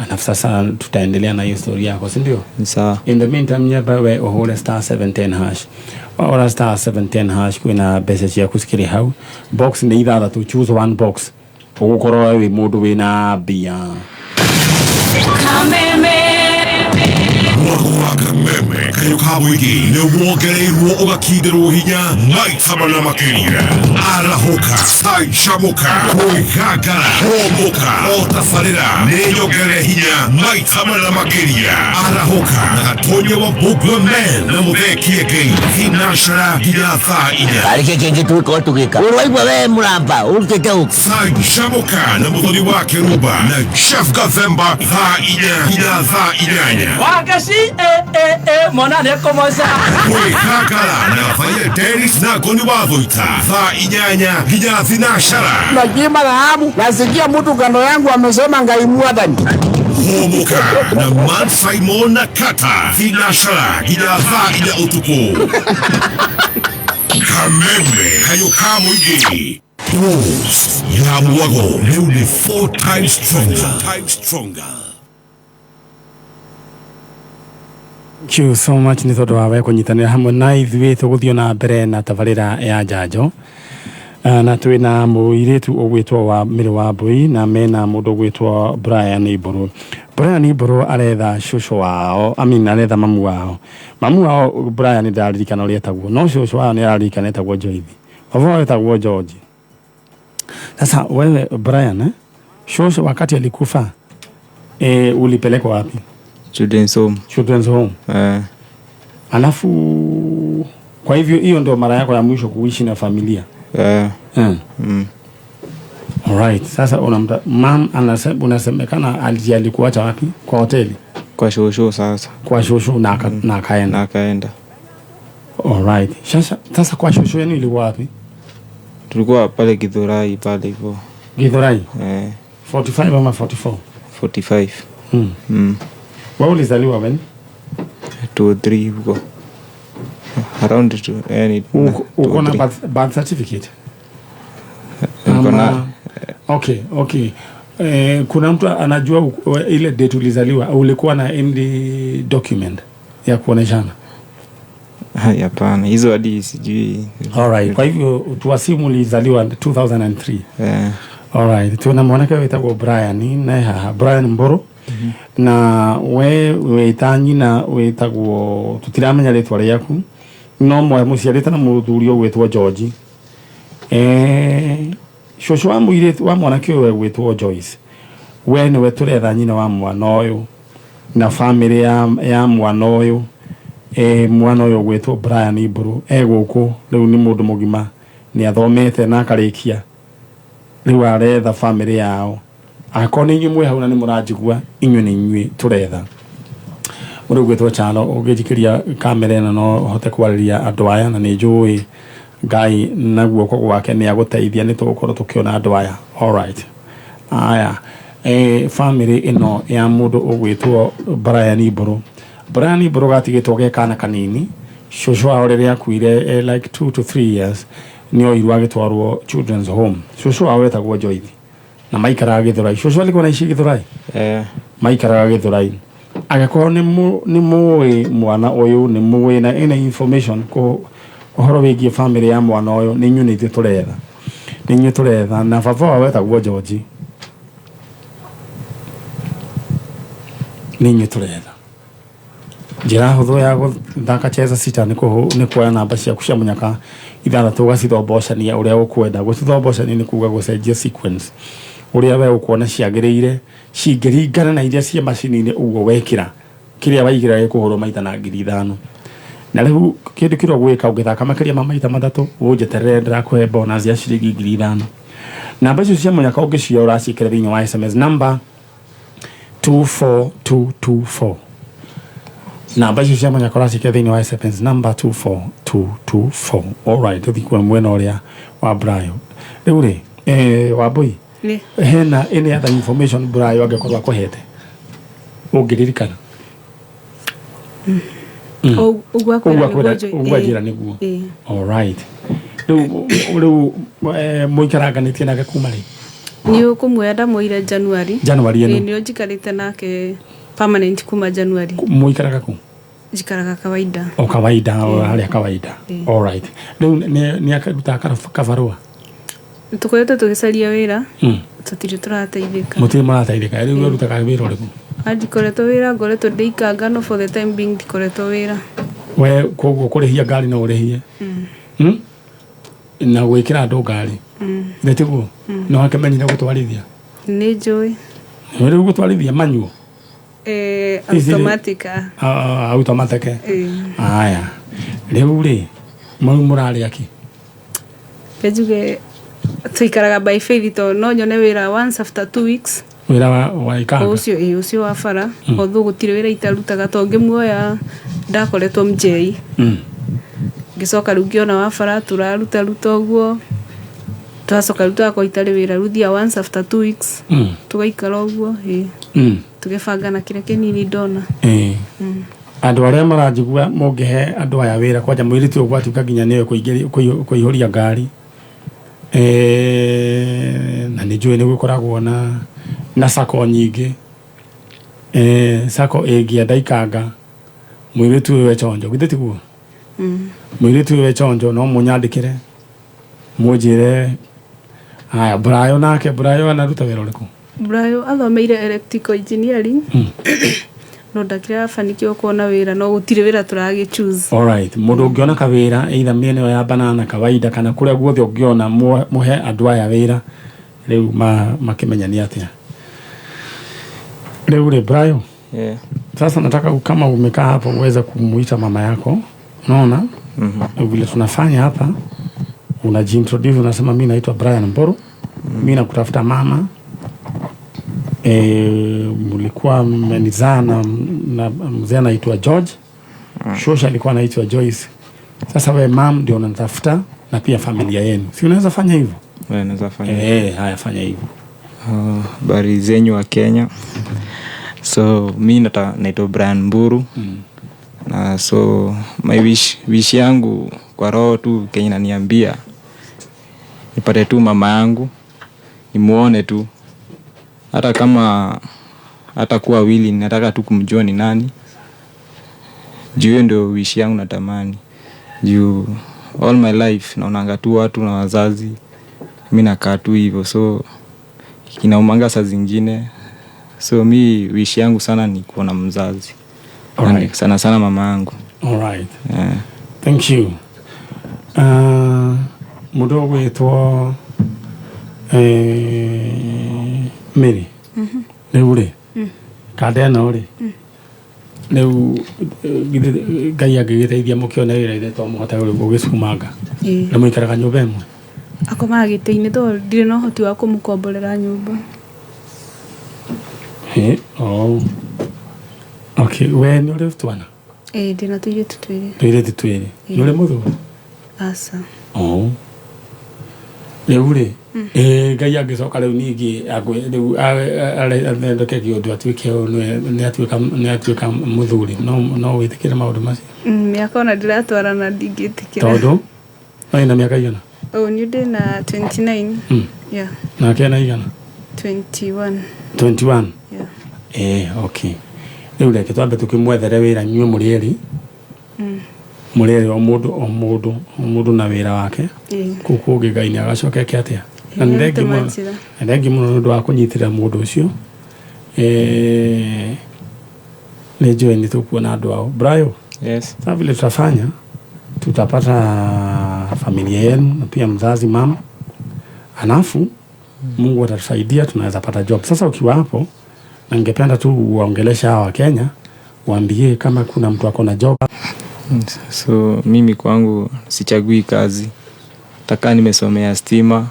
Alafu sasa tutaendelea na hiyo story yako, si ndio? Sawa. In the meantime nyebawe ohole *710#. Ora *710# kwina message ya kusikiria hau. Box ni ithatha tu, choose one box. Ugukorwo wi mundu wina bia. Kameme kayo kabuigi ne wogereirwo ugakindirwo hinya maitama na makĩria arahoka saichamuka kwĩgangara homoka otabarĩra nĩyongere hinya maitama na makĩria arahoka na gatonye wa Bugla Man na mũthekie Ngai hinashara nginya thaa 4 arĩke kĩngĩ twĩko tũgĩka ũraigua we mũramba ũrutĩte ũũ saichamuka na mũthoni wa Kĩrumba na Chef Gathemba thaa 4 nginya thaa 8 Wagashi mona neko moza Kwĩgangara na Fire Dennis na Goni wa Thoita thaa 8 nginya thinashara najima dhahabu nasikia mtu kando yangu amesema Ngai mwathani homoka na Man Simon na Kata thinashara nginya thaa 4 utuku Kameme kayo kamũingĩ Dose ya Mwago rĩu nĩ 4 times stronger. Thank you so much ni tondu wa we kunyitanira hamwe na ithuĩ tũgũthiĩ na mbere na tabarĩra ya njanjo na twĩna mũirĩtu ũgwĩtwo wa Mĩrĩ wa Mbũi na mena mũndũ ũgwĩtwo Brian Iburu. Brian Iburu aretha shosho wao, aretha mamu wao Brian ndaririkana ũrĩa etagwo, no shosho wao nĩ araririkana etagwo Joyce. Baba etagwo George. Sasa wewe Brian shosho wakati alikufa ulipelekwa wapi? Children's home. Children's home. Alafu kwa hivyo hiyo ndio mara yako ya mwisho kuishi na familia? Alright. Sasa mam unasemekana alikuacha wapi? Kwa hoteli? Kwa shosho sasa. Kwa shosho na akaenda. Na akaenda. Alright. Sasa kwa shosho yenu ilikuwa wapi? Tulikuwa pale Githurai pale hivyo. Githurai? 45 ama 44? 45. Wewe ulizaliwa when? 2-3 huko. Around uko na birth certificate? Okay. Kuna mtu anajua ile date ulizaliwa? Ulikuwa na any document ya kuoneshana? Hapana, hizo hadi sijui. Alright, kwa hivyo tuasimu ulizaliwa 2003. Alright, tunamwona kwa wetagwo Brian na Brian Mboro. Na we tanyi na wetagwo tutiramenya ritwa ryaku no mwe muciarite na muthuri ogwetwo George. Shosho wa muirite wa mwanake we gwetwo Joyce, we ni we turetha nyina wa mwana uyu na family ya mwana uyu. Mwana uyu gwetwo Brian Iburu guku riu ni mundu mugima, ni athomete na akarikia, riu aretha family yao. Akoni inyuĩ hau na nĩ mũranjigua, inyuĩ nĩ inyuĩ turetha. Mũndũ gwĩtwo Chalo ũngĩnjikĩria kamera ĩno no hote kwarĩria andũ aya, na nĩ njũĩ Ngai na guoko gwake nĩ agũteithia nĩ tũgũkorwo tũkĩona andũ aya. Alright. Aya. Family ĩno ya mũndũ ũgwĩtwo Brian Iburu. Brian Iburu gatigĩtwo ge kana kanini. Shosho wao rĩrĩa akuire like 2 to 3 years nĩ oirwo agĩtwarwo children's home. Shosho wao wetagwo Joyce. Na maikaraga Githurai. Shosho alikuwa anaishi Githurai? Maikaraga Githurai. Agakorwo ni muĩ mwana uyu, ni muĩ na ina information kuhoro wĩgiĩ family ya mwana uyu, ni inyuĩ nĩ turetha. Ni inyuĩ turetha na baba wao wetagwo George. Ni inyuĩ turetha. Njĩra hũthũ ya gũthaka cheza sita nĩ kuoya namba ciaku cia mũnyaka ithathatũ ũgacithombocania ũrĩa ũkwenda. Gũcithombocania nĩ kuuga gũcenjia sequence uria we ukuona ciagĩrĩire cingĩringana na iria cia macini-inĩ uguo wekĩra kĩrĩa waigira gĩkũhũrwo maita na 5,000. Na rĩu kĩndũ kĩrĩa ũgwĩka ũngĩthaka makĩria ma maita 3 ũnjeterere ndĩrakũhe bonus ya ciringi 5,000. Namba icio cia mũnyaka ũngĩcioya ũraciĩkĩra thĩinĩ wa SMS number 24224. Namba icio cia mũnyaka ũraciĩkĩra thĩinĩ wa SMS number 24224. Alright, ũthiĩ kwa mwena ũrĩa wa Brian. Rĩu rĩ Wambui hena any other information Brian angĩkorwo akũhete ũngĩririkana? Ugwajira niguo. Alright. Rĩu mũikaranganĩtie nake kuma rĩ? Nĩ ũkũmuoya ndamũire January ĩno. Nĩ njikarĩte nake permanent kuma January. Mũikaraga kũ? Njikaraga kawaida. Kawaida, harĩa kawaida. Alright. Rĩu nĩ akaruta kabarua? Tukoretwo tũgĩcaria wĩra tũtirĩ tũrateithĩka. Mũtirĩ mũrateithĩka. Rĩu ũrutaga wĩra ũrĩkũ? Ndikoretwo wĩra, ngoretwo ndĩikanga no for the time being ndikoretwo wĩra. We koguo kũrĩhia ngari no ũrĩhie? Na gwĩkĩra andũ ngari? Nĩ tiguo? No akĩmenyire gũtwarithia? Nĩ njũĩ. Rĩu gũtwarithia manual? Automatic. Automatic. Aya. Rĩu rĩ mũrarĩa kĩ? Pejuge tuikaraga by faith to no nyone wĩra once after 2 weeks. Wĩra wa ikanga? Ũcio wa bara. Although gũtirĩ wĩra itarutaga to ngĩmuoya ndakoretwo mjei. Ngicoka rĩu ngĩona wa bara tũraruta ũguo. Twacoka rĩu twakwa itarĩ wĩra ruthia once after 2 weeks. Tugaikara ũguo. Tũgĩbanga na kĩrĩa kĩnini ndona. Andũ arĩa maranjigua mũngĩhe andũ aya wĩra kwanja mũirĩtu ũgwatuĩka nginya nĩwe kũihũria ngari. Na nĩ njũĩ nĩ gũkoragwo na sako nyingĩ. Sako ĩngĩenda ikanga mũirĩtu ũyũ chonjo githĩ tiguo? Mũirĩtu ũyũ chonjo no mũnyandĩkĩre mũnjĩre. Haya, Brian nake Brian anaruta wĩra ũrĩkũ? Brian athomeire electrical engineering. no ndakira fanikiwa kuona wira no gutire wira turage choose. All right, mundu ungiona kawira either miene ya banana kawaida kana kuria guothe ungiona muhe andu aya wira riu makimenya ni atia. Leo ule Brian. Yeah. Sasa nataka kama umekaa hapo uweze kumuita mama yako. Unaona? Vile tunafanya hapa unajiintroduce unasema mimi naitwa Brian Mboro. Mimi nakutafuta mama. Mlikuwa mmenizaa na mzee anaitwa George. Shosha alikuwa anaitwa Joyce. Sasa wewe mam ndio unanitafuta na pia familia yenu. Si unaweza fanya hivyo? Wewe unaweza fanya. Haya fanya hivyo. Habari zenyu wa Kenya. So mimi naitwa Brian Mburu. Na so my wish yangu kwa roho tu Kenya inaniambia nipate tu mama yangu nimuone tu, hata kama hata kuwa wili nataka tu kumjua ni nani. Juu ndio wish yangu natamani. Juu all my life naonanga tu watu na wazazi, mimi nakaa tu hivyo, so kinaumanga saa zingine. So mi wish yangu sana ni kuona mzazi. Alright. Sana mama yangu. Alright. Yeah. Thank you. Mudogo etwa Mary. Leo ule. Kadena ule. Leo gaya gigiteithia mukiona wira ire to muhota ule gugisumanga. Na mwikaraga nyumba imwe. Akoma giteini to ndire no hoti wa kumukomborera nyumba. Oh. Okay, we ni ule twana? Ndina tuire tutwire. Tuire tutwire. Ni ule muthu? Asa. Oh. Leo ule. Gaya gicoka leo ningi agwe leo alendoke kiondu atuike ni atuika muthuri no witikira maundu macio. Miaka ona ndiratwara na ndingitikira. Tondu na miaka igana? Ni ndina 29. Yeah. Na kena igana? 21. 21? Yeah. Okay. Leo reke twambe tukimwethere wira nywe murieri. Murieri o mundu na wira wake. Kuku gigaini agacoka atia. Na ndengi muno ndu wa kunyitira mundu ucio. Ni joe ni tukuona andu ao. Brayo. Yes. Sasa vile tutafanya tutapata familia yenu na pia mzazi mama. Alafu Mungu atatusaidia tunaweza pata job. Sasa ukiwa hapo na ningependa tu uongelesha hawa Kenya, waambie kama kuna mtu ako na job. So mimi kwangu sichagui kazi. Taka nimesomea stima,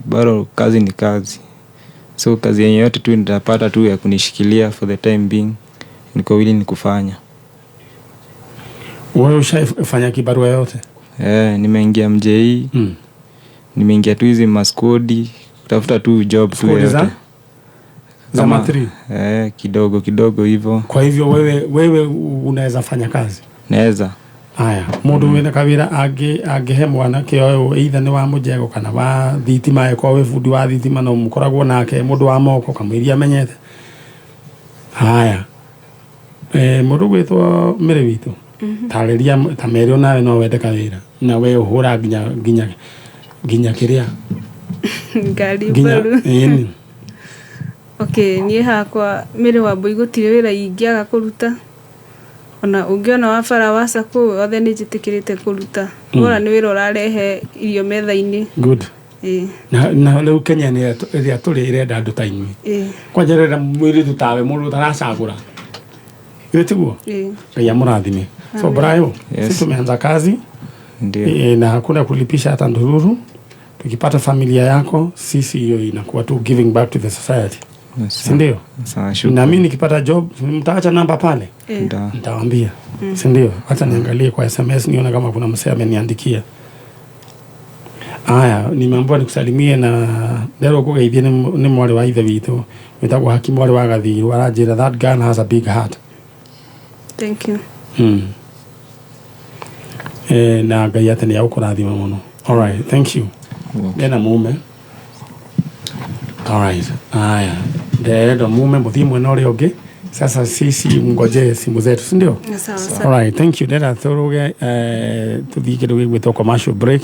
bado kazi ni kazi. So kazi yenye yote tu nitapata tu ya kunishikilia for the time being, niko willing kufanya. Wewe ushafanya kibarua yote? Nimeingia MJE. Nimeingia tu hizi maskodi, kutafuta tu job tu yote. Zama 3? Kidogo hivyo. Kwa hivyo wewe unaweza fanya kazi? Naweza. Haya, mundu wina kawira angihe mwanake oyo either ni wa mujego kana wa thitima eko we fundi wa thitima no mukoragwo nake mundu wa moko kamwiria amenyete. Haya. Mundu gwitwo Mary witu. Tariria tamerio nawe no wende kawira. Na we uhura ginya kiria. Ngari baru. Okay, niĩ hakwa Mary Wambui gutire wira ingiaga kuruta. Ona ungiona wabara wa saku othe ni jitikirite kuruta. Ora ni wira urarehe irio metha-ini. Good. Na leo Kenya ni ria turi irenda andu ta inyui. Kwanjerera mwiri tutawe mundu taracagura. Gitiguo? Ya murathime. So Brayo, sisi tumeanza kazi. Ndio. Na hakuna kulipisha hata ndururu. Tukipata familia yako, sisi hiyo inakuwa tu giving back to the society. Si ndio? Na mimi nikipata job, mtaacha namba pale. Nitawaambia. Si ndio? Hata niangalie kwa SMS nione kama kuna msee ameniandikia. Haya, nimeambiwa nikusalimie na leo kugeithie ni mwari wa ithe witu. Witagwo Hakimu wari wa Gathiru aranjira that gun has a big heart. Thank you. Na Ngai ate ni agukurathima muno. All right, thank you. Nena mume. All right. Haya. Ndio mume muthimwe na ule onge. Sasa sisi ngoje simu zetu, si ndio? Sawa. All right, thank you. Nenda thuruge tuthike ndio gwitwo commercial break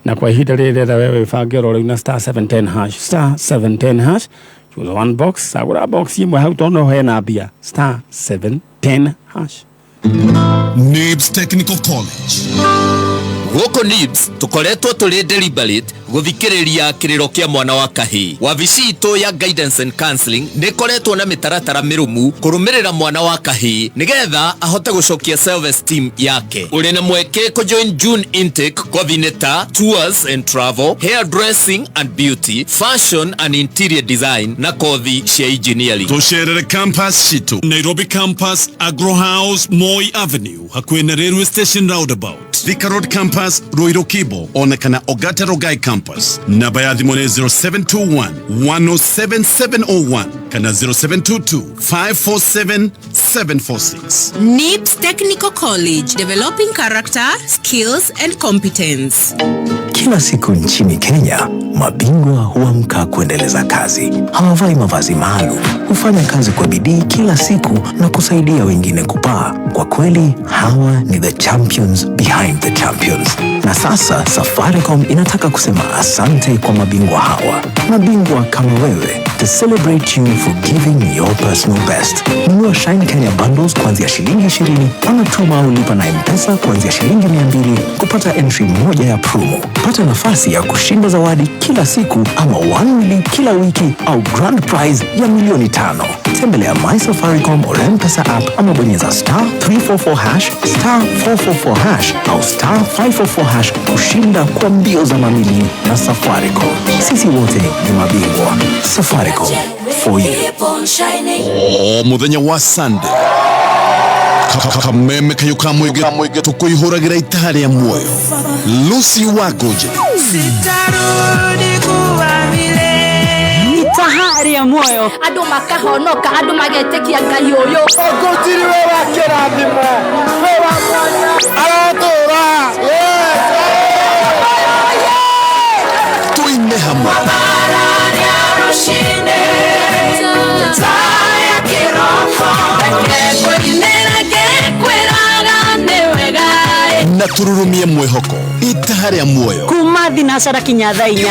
na kwa ihinda rĩrĩ wewe bange rore una *710 hash *710 hash choose one box sagura box imwe hau tono hena bia *710 10 hash. NIBS Technical College. Goko NIBS tukoretwo tuli deliberate guthikiriria kiriro kia mwana wa kahii. Wabici itu ya guidance and counseling nikoretwo na mitaratara mirumu kurumirira mwana wa kahii nigetha ahote gucokia self esteem yake. Uri na mweke ko join June intake coordinator tours and travel, hairdressing and beauty, fashion and interior design na kothi cia engineering. Tusherere campus shitu Nairobi campus, Agro House, Moi Avenue hakuhi na railway station roundabout. Thika Road campus, Ruiru Kibo onekana Ogata Rogai campus. Namba ya thimũ nĩ 0721-107-701 kana 0722-547-746. NIBS Technical College, developing character, skills and competence. Kila siku nchini Kenya, mabingwa huamka kuendeleza kazi. Hawavai mavazi maalum, hufanya kazi kwa bidii kila siku na kusaidia wengine kupaa. Kwa kweli, hawa ni the champions behind the champions. Na sasa Safaricom inataka kusema asante kwa mabingwa hawa. Mabingwa kama wewe, to celebrate you for giving your personal best. Nunua Shine Kenya bundles kuanzia shilingi 20, ama tuma au lipa na M-Pesa kuanzia shilingi 200 kupata entry moja ya promo. Pata nafasi ya kushinda zawadi kila siku ama 1 million kila wiki au grand prize ya milioni 5. Tembelea My Safaricom au M-Pesa app ama bonyeza *344# *444# au *544# kushinda kwa mbio za mamili na Safaricom. Sisi wote ni mabingwa. Safaricom for you. Muthenya wa Sunday kameme kayuka mwige tukuihuragira itari ya muoyo. Lucy Wagoje sitarudi kuwa vile itahari ya moyo andu makahonoka andu magetekia ngai uyu ogotiri we wa kirathimo we wa mwanya aratura tuime hamwe na tururumie mwihoko itahari ya muoyo kuma thinacara kinya thaa 4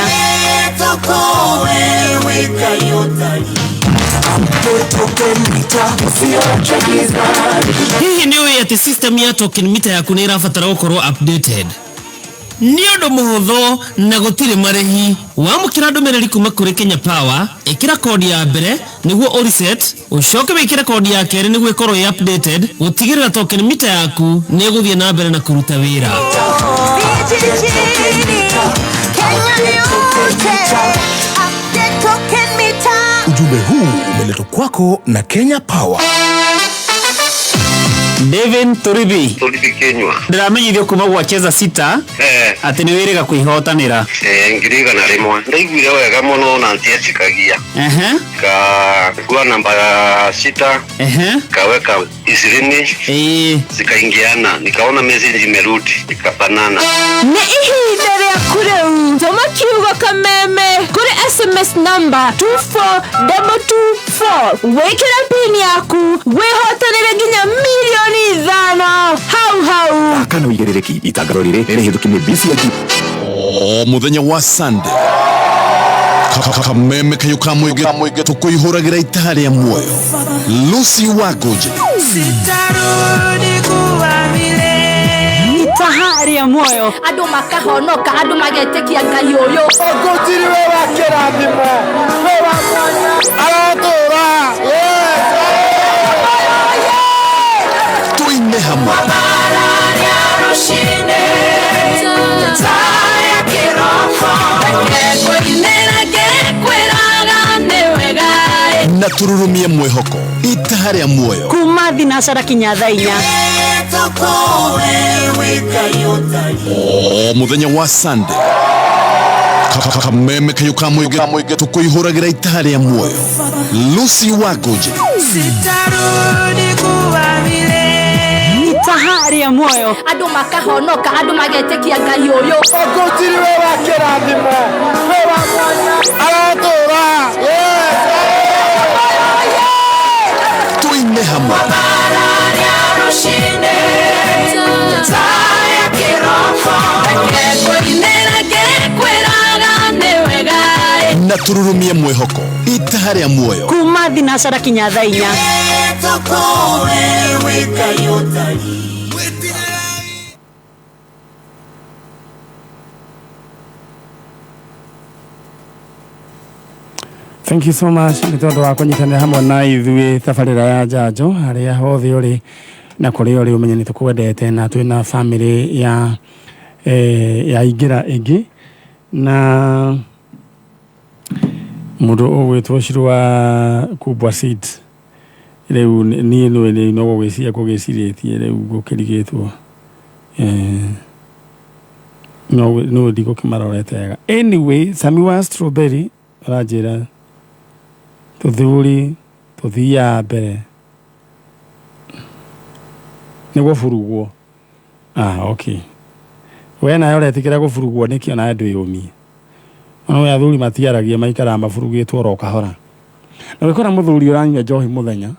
hihi ni uĩ atĩ system ya token meter yaku nĩ ĩrabatara gũkorwo updated? Nĩ ũndũ mũhũthũ na gũtirĩ marĩhi. Wamũkĩra ndũmĩrĩri kuma kũrĩ Kenya Power, ĩkĩra kodi ya mbere nĩguo ũreset, ũcoke wĩkĩre kodi ya kerĩ nĩguo ĩkorwo ĩ updated, gũtigĩrĩra token meter yaku nĩ ĩgũthiĩ na mbere na kũruta wĩra. Ujumbe huu umeletwa kwako na Kenya Power. David Turibi Kenywa ndiramenyithio kuma gwacheza sita ati ni wiriga kuihotanira ngiriga na rimwe ndaiguire wega muno na ntietikagia ka kwa namba 6 kaweka isirini zikaingiana nikaona message imerudi nikapanana ni ihinda rĩa kureu toma kiugo kameme kuri SMS number 24224 wekera pin yaku wehotanire nginya milioni 5 hau akana wigerereki itangaro rire rihithukime bisi yaki muthenya wa Sunday kameme kayuka mwige tukuihuragira itahari ya muoyo. Lucy Wagoje sitarudi kuwa vile itahari ya moyo andu makahonoka andu magetekia ngai uyu ogotiri we wa kirathimo we wa mwanya aratura tuime hamwe na tururumie mwihoko itahari ya muoyo kuma thinacara kinya thaa 4 muthenya wa Sunday kameme kayuka mwige tukuihuragira itahari ya muoyo. Lucy Wagoje sitarudi kuwa vile itahari ya moyo andu makahonoka andu magetekia ngai uyu ogotiri we wa kirathimo we wa mwanya aratura tuime hamwe na tururumie mwihoko itahari ya muoyo kuma thinacara kinya thaa 4 thoko wewe kayotari. Thank you so much. Nĩ tondũ wa kũnyitanĩra hamwe na ithuĩ thabarĩra ya njanjo harĩa hothe ũrĩ na kũrĩa ũrĩ ũmenye nĩ tũkwendete na twĩna family ya ingĩra ĩngĩ na mũndũ ũgwĩtwo Shirwa Kubwa Seeds rĩu niĩ nĩ no gũgĩcirĩtie rĩu gũkĩrigĩtwo no ndiko kĩmarorete wega. Anyway, Sami wa Strawberry arajĩra tuthuri tuthia mbere nĩguo burugwo. Okay, we nayo ũretikĩra gũburugwo nĩkĩo nawe ndwĩyũmie. Ona athuri matiaragia maikara mabũrugĩtwo oro kahora. Na wĩkora mũthuri ũranyua njohi mũthenya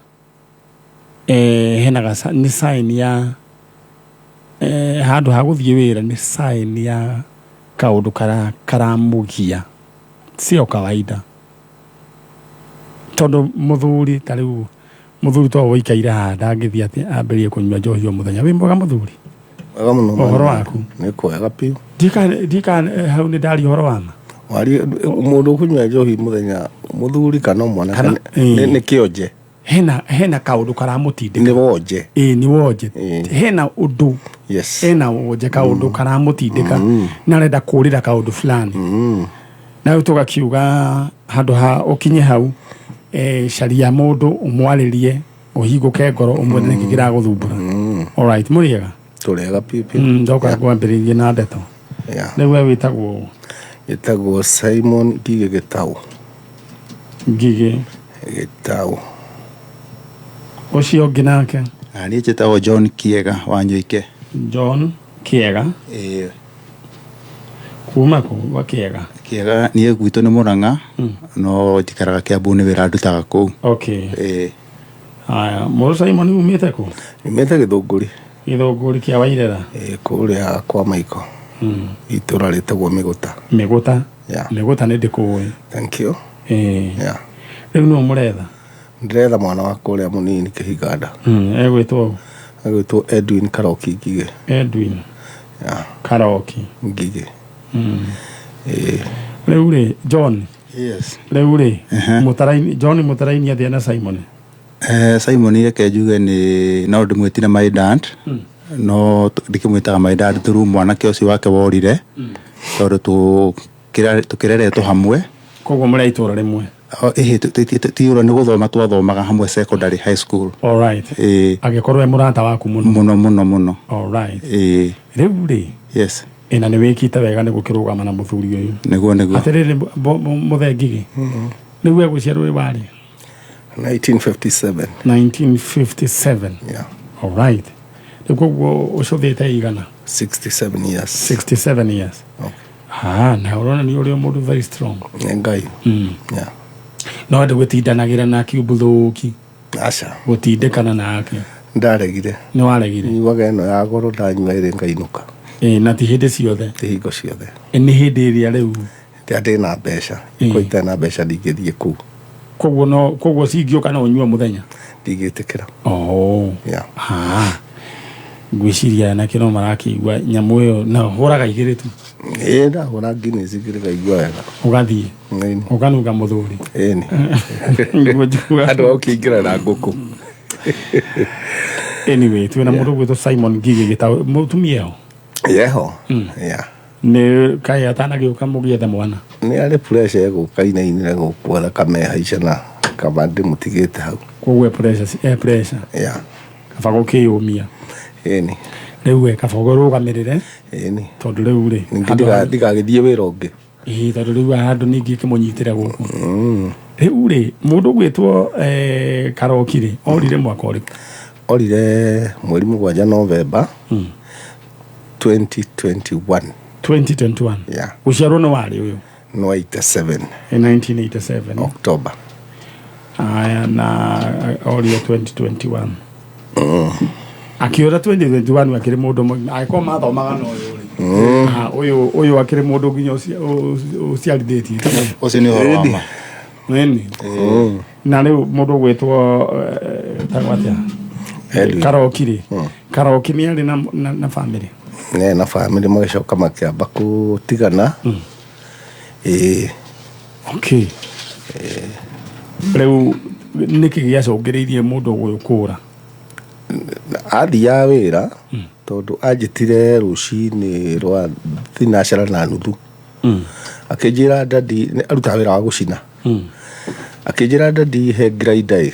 hena nĩ sign ya handũ ha gũthiĩ wĩra nĩ sign ya kaũndũ karamũgia sio kawaida. Tondũ mũthuri ta rĩu mũthuri to woikaire haha ndangĩthiĩ atĩ ambĩrĩrie kũnyua njohi o mũthenya. Wĩ mwega mũthuri? Wega mũno. Ũhoro waku? Nĩ kwega piũ. Ndika hau nĩ ndari ũhoro wa ma. Wari mũndũ kũnyua njohi mũthenya mũthuri kana mwana nĩ kĩonje. Hena kaũndũ karamũtindĩka. Nĩ wonje. Nĩ wonje. Hena ũndũ. Yes. Hena wonje kaũndũ karamũtindĩka na arenda kũrĩra kaũndũ fulani. Na rĩu tũgakiuga handũ ha ũkinye hau caria mũndũ ũmwarĩrie ũhingũke ngoro ũmwĩre nĩkĩ kĩragũthumbũra. Alright, mũrĩega? Tũrĩega pipi. Ndoka kwambĩrĩria na ndeto. Rĩu we wĩtagwo? Wĩtagwo Simon Ngigĩ Gĩtaũ. Ngigĩ Gĩtaũ. Ũcio ũngĩ nake? Niĩ njĩtagwo John Kĩega wa Nyũike. John Kĩega? Kuma kũ wa Kĩega? Kĩega niĩ gwitũ nĩ Mũrang'a no njikaraga Kĩambu nĩ wĩra ndutaga kũu. Okay. Haya, mũrũ Simon umĩte kũ? Umĩte Gĩthũngũri. Gĩthũngũri kĩa Wairera? Kũrĩa kwa Maiko. Itũra rĩtagwo Mĩgũta. Mĩgũta? Mĩgũta nĩ ndĩkũĩ. Thank you. Rĩu nũ mũretha? Ndĩretha mwana wa kũrĩa mũnini Kĩhinganda. Egwĩtwo? Egwĩtwo Edwin Karoki Ngigĩ. Edwin Karoki Ngigĩ. Rĩu rĩ John? Yes. Rĩu rĩ mũtaraini John mũtaraini athia na Simon? Simon reke njuge nĩ no ndĩmwĩtire my dad no ndikĩmwĩtaga my dad through mwanake ũcio wake worire tondũ tũkĩreretwo hamwe. Koguo mũrĩ itũra rĩmwe? Tiũra nĩ gũthoma twathomaga hamwe secondary high school. Alright. Agĩkorwo mũrata waku mũno? Mũno. Alright. Rĩu rĩ? Yes. Ina nĩ wĩkĩte wega nĩ gũkĩrũgama na mũthuri ũyũ. Nĩguo. Atĩrĩrĩ mũthengigĩ nĩguo egũciarwo wĩ warĩ? 1957. 1957. Yeah. Alright. Rĩu koguo ũcũthĩte igana? 67 years. 67 years. Na ũrona nĩ ũrĩ mũndũ very strong. Ngai. No ndĩ gũtindanagĩra na kiumbũthũki? Aca. Gũtindĩkana nake? Ndaregire. Nĩ waregire? Nyuaga ĩno ya goro ndanyua ĩrĩ ngainũka. Na ti hĩndĩ ciothe? Ti hingo ciothe. Nĩ hĩndĩ ĩrĩa rĩu? Ndĩ na mbeca. Kũita na mbeca ndingĩthiĩ kũu. Koguo cingĩũka no ũnyua mũthenya? Ndingĩtĩkĩra. Ngwĩciria anake no marakĩigua nyamũ ĩyo na hũraga igĩrĩ tu? Ndahũra Guinness igĩrĩ ngaigua wega. Ũgathiĩ ũkanunga mũthuri? Andũ okĩingĩra na ngũkũ. Anyway, twĩna mũndũ gwĩtwo Simon Ngigĩ Gĩtaũ. Mũtumia ho? Yeho. Nĩ kaĩ atanagĩũka mũgĩethe mwana? Nĩ arĩ pressure gũka inainĩre gũkua thakame haica na kaba ndĩmũtigĩte hau. Koguo pressure? Kaba gũkĩyũmia? Rĩu kaba ũrũgamĩrĩre? Tondũ rĩu rĩ ndigagĩthiĩ wĩra ũngĩ. Tondũ rĩu handũ ningĩ kĩmũnyitĩre gũkũ. Rĩu rĩ mũndũ gwĩtwo Karoki rĩ orire mwaka ũrĩkũ? Orire mweri 7 Novemba 2021. 2021? Gũciarwo nĩ warĩ ũyũ? No 87. 1987? October. Na orire 2021. Akiora 2021 akĩrĩ mũndũ agĩkorwo mathomaga na ũyũ akĩrĩ mũndũ nginya ũciarithĩtie. Ũcio nĩ ũhoro wa ma. Na rĩu mũndũ gwĩtwo tagwatia Karoki Karoki ni ari na family na family magacoka makiamba kutigana okay rĩu nĩkĩ gĩacũngĩrĩirie mũndũ gũkũra athiaga wĩra tondũ anjĩtire rũcinĩ rwa thinacara na nuthu akĩnjĩra ndadi arutaga wĩra wa gũcina akĩnjĩra ndadi he grinder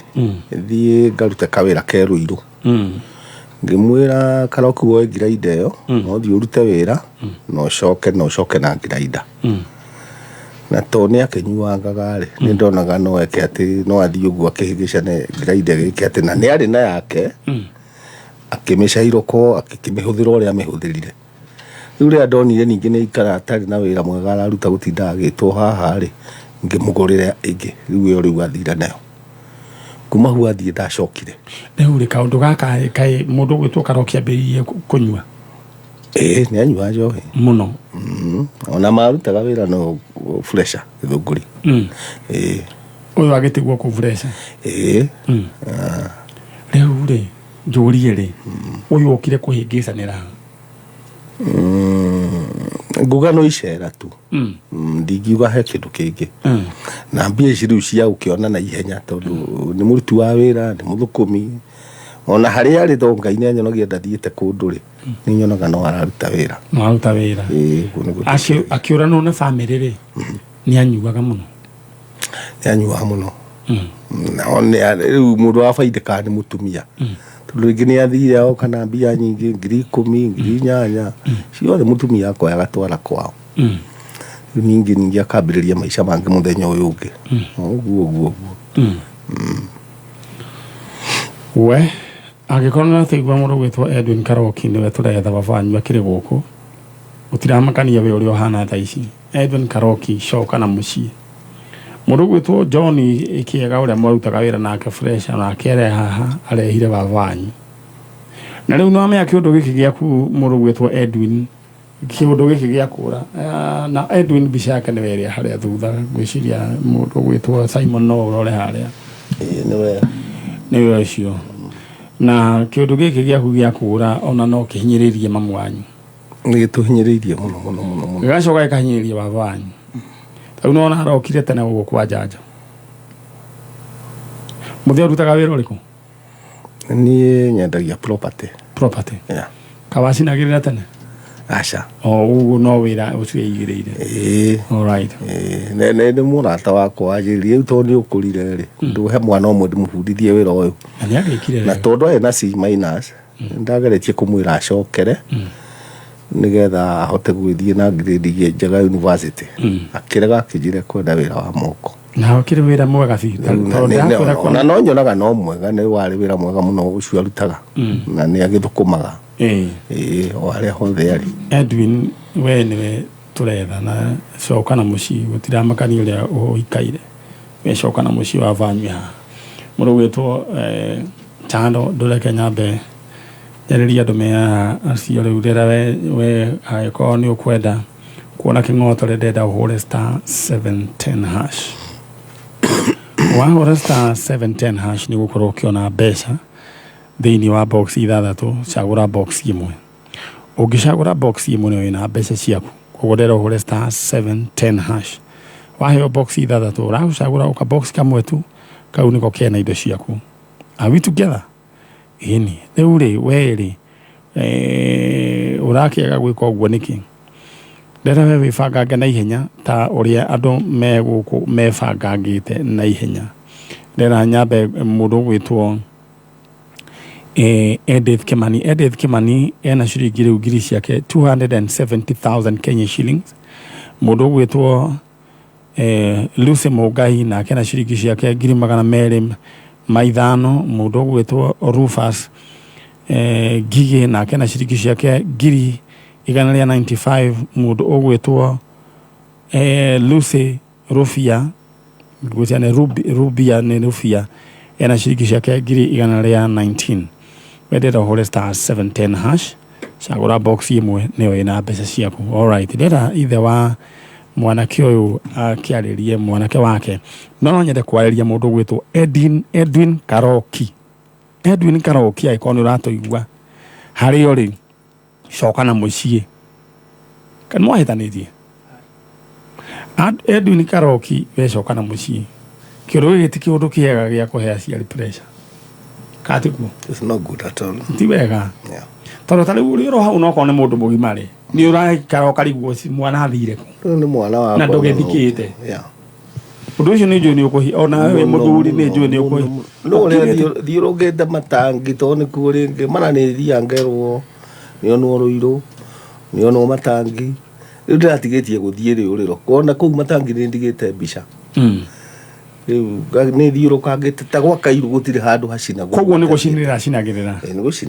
thiĩ ngarute kawĩra kerũirũ ngĩmwĩra Karoki woe grinder ĩyo no thiĩ ũrute wĩra no ũcoke na grinder na to nĩ akĩnyuangaga rĩ nĩ ndonaga no eke atĩ no athiĩ ũguo akĩhĩgĩcane grinder gĩkĩ atĩ na nĩ arĩ na yake akĩmĩcairũko akĩmĩhũthĩra ũrĩa amĩhũthĩrire rĩu rĩrĩa ndonire ningĩ nĩ ikara atarĩ na wĩra mwega araruta gũtinda agĩtwo haha rĩ ngĩmũgũrĩra ĩngĩ rĩu ĩyo rĩu athira nayo kuma hau athiĩ ndacokire rĩu rĩ kaũndũ gaka kaĩ mũndũ gwĩtwo Karoki ambĩrĩirie kũnyua nĩ anyua njohi mũno ona marutaga wĩra no fresha gĩthũngũri ũyũ agĩtigwo kũ fresha rĩu rĩ njũrie rĩ ũyũ okire kũhĩngĩcanĩra nguga no icera tu ndingiuga he kĩndũ kĩngĩ na mbia ici rĩu cia gũkĩona na ihenya tondũ nĩ mũruti wa wĩra nĩ mũthũkũmi ona harĩa arĩ thonga-inĩ anyonagia ndathiĩte kũndũ rĩ nĩ nyonaga no araruta wĩra akĩũranwo na bamĩrĩ rĩ nĩ anyuaga mũno rĩu mũndũ wa baindĩkaga nĩ mũtumia tondũ rĩngĩ nĩ athire ao kana mbia nyingĩ 10,000 8,000 ciothe mũtumia akoya agatwara kwao rĩu ningĩ akambĩrĩria maica mangĩ mũthenya ũyũ ũngĩ ũguo we angĩkorwo nĩ ũrateigua mũndũ gwĩtwo Edwin Karoki nĩwe tũretha babanyu akĩrĩ gũkũ ũtiramakania we ũrĩa ũhana thaa ici Edwin Karoki coka na mũciĩ mũndũ gwĩtwo John Kĩega ũrĩa mwarutaga wĩra nake fresh na akĩrehe haha arehire babanyu na rĩu no amenya kĩũndũ gĩkĩ gĩaku mũndũ gwĩtwo Edwin kĩũndũ gĩkĩ gĩa kũra na Edwin mbica yake nĩ werĩa harĩa thutha gwĩciria mũndũ gwĩtwo Simon no ũrore harĩa nĩwe ũcio na kĩũndũ gĩkĩ gĩaku gĩa kũra ona no kĩhinyĩrĩrie mamu wanyu nĩ gĩtũhinyĩrĩirie mũno gĩgacoka gĩkahinyĩrĩria babanyu rĩu no ona arokire tene ũguo kwa Janja mũthĩ arutaga wĩra ũrĩkũ niĩ nyendagia property kawacinagĩrĩra tene aca ũguo no wĩra ũcio igĩrĩire nĩ mũrata wakwa wanjĩrĩrie rĩu tondũ nĩ ũkũrire rĩ ndũhe mwana ũmwe ndĩmũbundithie wĩra ũyũ na tondũ arĩ na C- ndageretie kũmwĩra acokere nĩgetha ahote gũgĩthiĩ na grade njega university akĩrega akĩnjĩre kwenda wĩra wa moko na ũkĩrĩ wĩra mwega biũ na no nyonaga no mwega nĩ warĩ wĩra mwega mũno ũcio arutaga na nĩ agĩthũkũmaga o harĩa hothe arĩ Edwin we nĩwe tũretha na coka na mũciĩ gũtiramakania ũrĩa ũikaire we coka na mũciĩ wa banyu haha mũndũ gwĩtwo Chando ndũreke nyambe yarĩria andũ mea acio rĩu rĩrĩa we agĩkorwo nĩ ũkwenda kuona kĩng'oto rĩ ndenda ũhũre *710#. Wahũra *710# nĩ gũkorwo ũkĩona mbeca thĩinĩ wa box ithathatũ cagũra box ĩmwe ũngĩcagũra box ĩmwe nĩ wĩna mbeca ciaku koguo ndenda ũhũre *710#. waheo box ithathatũ ũracagũra ũka box kamwe tu kau nĩko kena indo ciaku. Are we together? Ini rĩu rĩ we rĩ ũrakĩaga gwĩka ũguo nĩkĩ ndera we wĩbangange na ihenya ta ũrĩa andũ megũkũ mebangangĩte na ihenya ndera nyambe mũndũ gwĩtwo Edith Kimani ena ciringi rĩu ngiri ciake 270,000 Kenya shillings. Mũndũ gwĩtwo Lucy Mũngai nake na ciringi ciake 200,000 maithano. Mũndũ gwĩtwo Rufus Gigi nake na ciringi ciake 195. Mũndũ ũgwĩtwo Lucy Rufia gwĩciane Rubia nĩ Rufia ena ciringi ciake 119. Wendera ũhũre *710#. cagũra box ĩmwe nĩyo ĩna mbeca ciaku. Alright, ndera ithe wa mwanake ũyũ akĩarĩrie mwanake wake no nyende kwarĩria mũndũ gwĩtwo Edwin Karoki Edwin Karaoki aikoni uratoigua hari ori coka na muciĩ kana mwahĩtanĩtie Edwin Karaoki we coka na muciĩ kĩũndũ gĩkĩ ti kĩũndũ kĩega gĩa kũhe aciari pressure katiguo it's not good at all ti wega tondũ ta rĩu ũrĩ hau no kone mũndũ mũgima rĩ nĩ ũrakara ũkarigwo mwana athire ku nĩ mwana wakwa na ndũgĩthikĩte ũndũ ũcio nĩ njũĩ nĩ ũkũhi ona we mũthuri nĩ njũĩ nĩ ũkũhi no ũrĩa thiũrũngĩte matangi tondũ nĩkuo rĩngĩ mana nĩ thiaga ngerwo nĩonwo rũirũ nĩonwo matangi rĩu ndĩratigĩtie gũthiĩ rĩũrĩro kuona kũu matangi nĩ ndigĩte mbica rĩu nĩ thiũrũkangĩte ta gwa Kairu gũtirĩ handũ hacina koguo nĩ gũcinĩrĩra acinagĩrĩra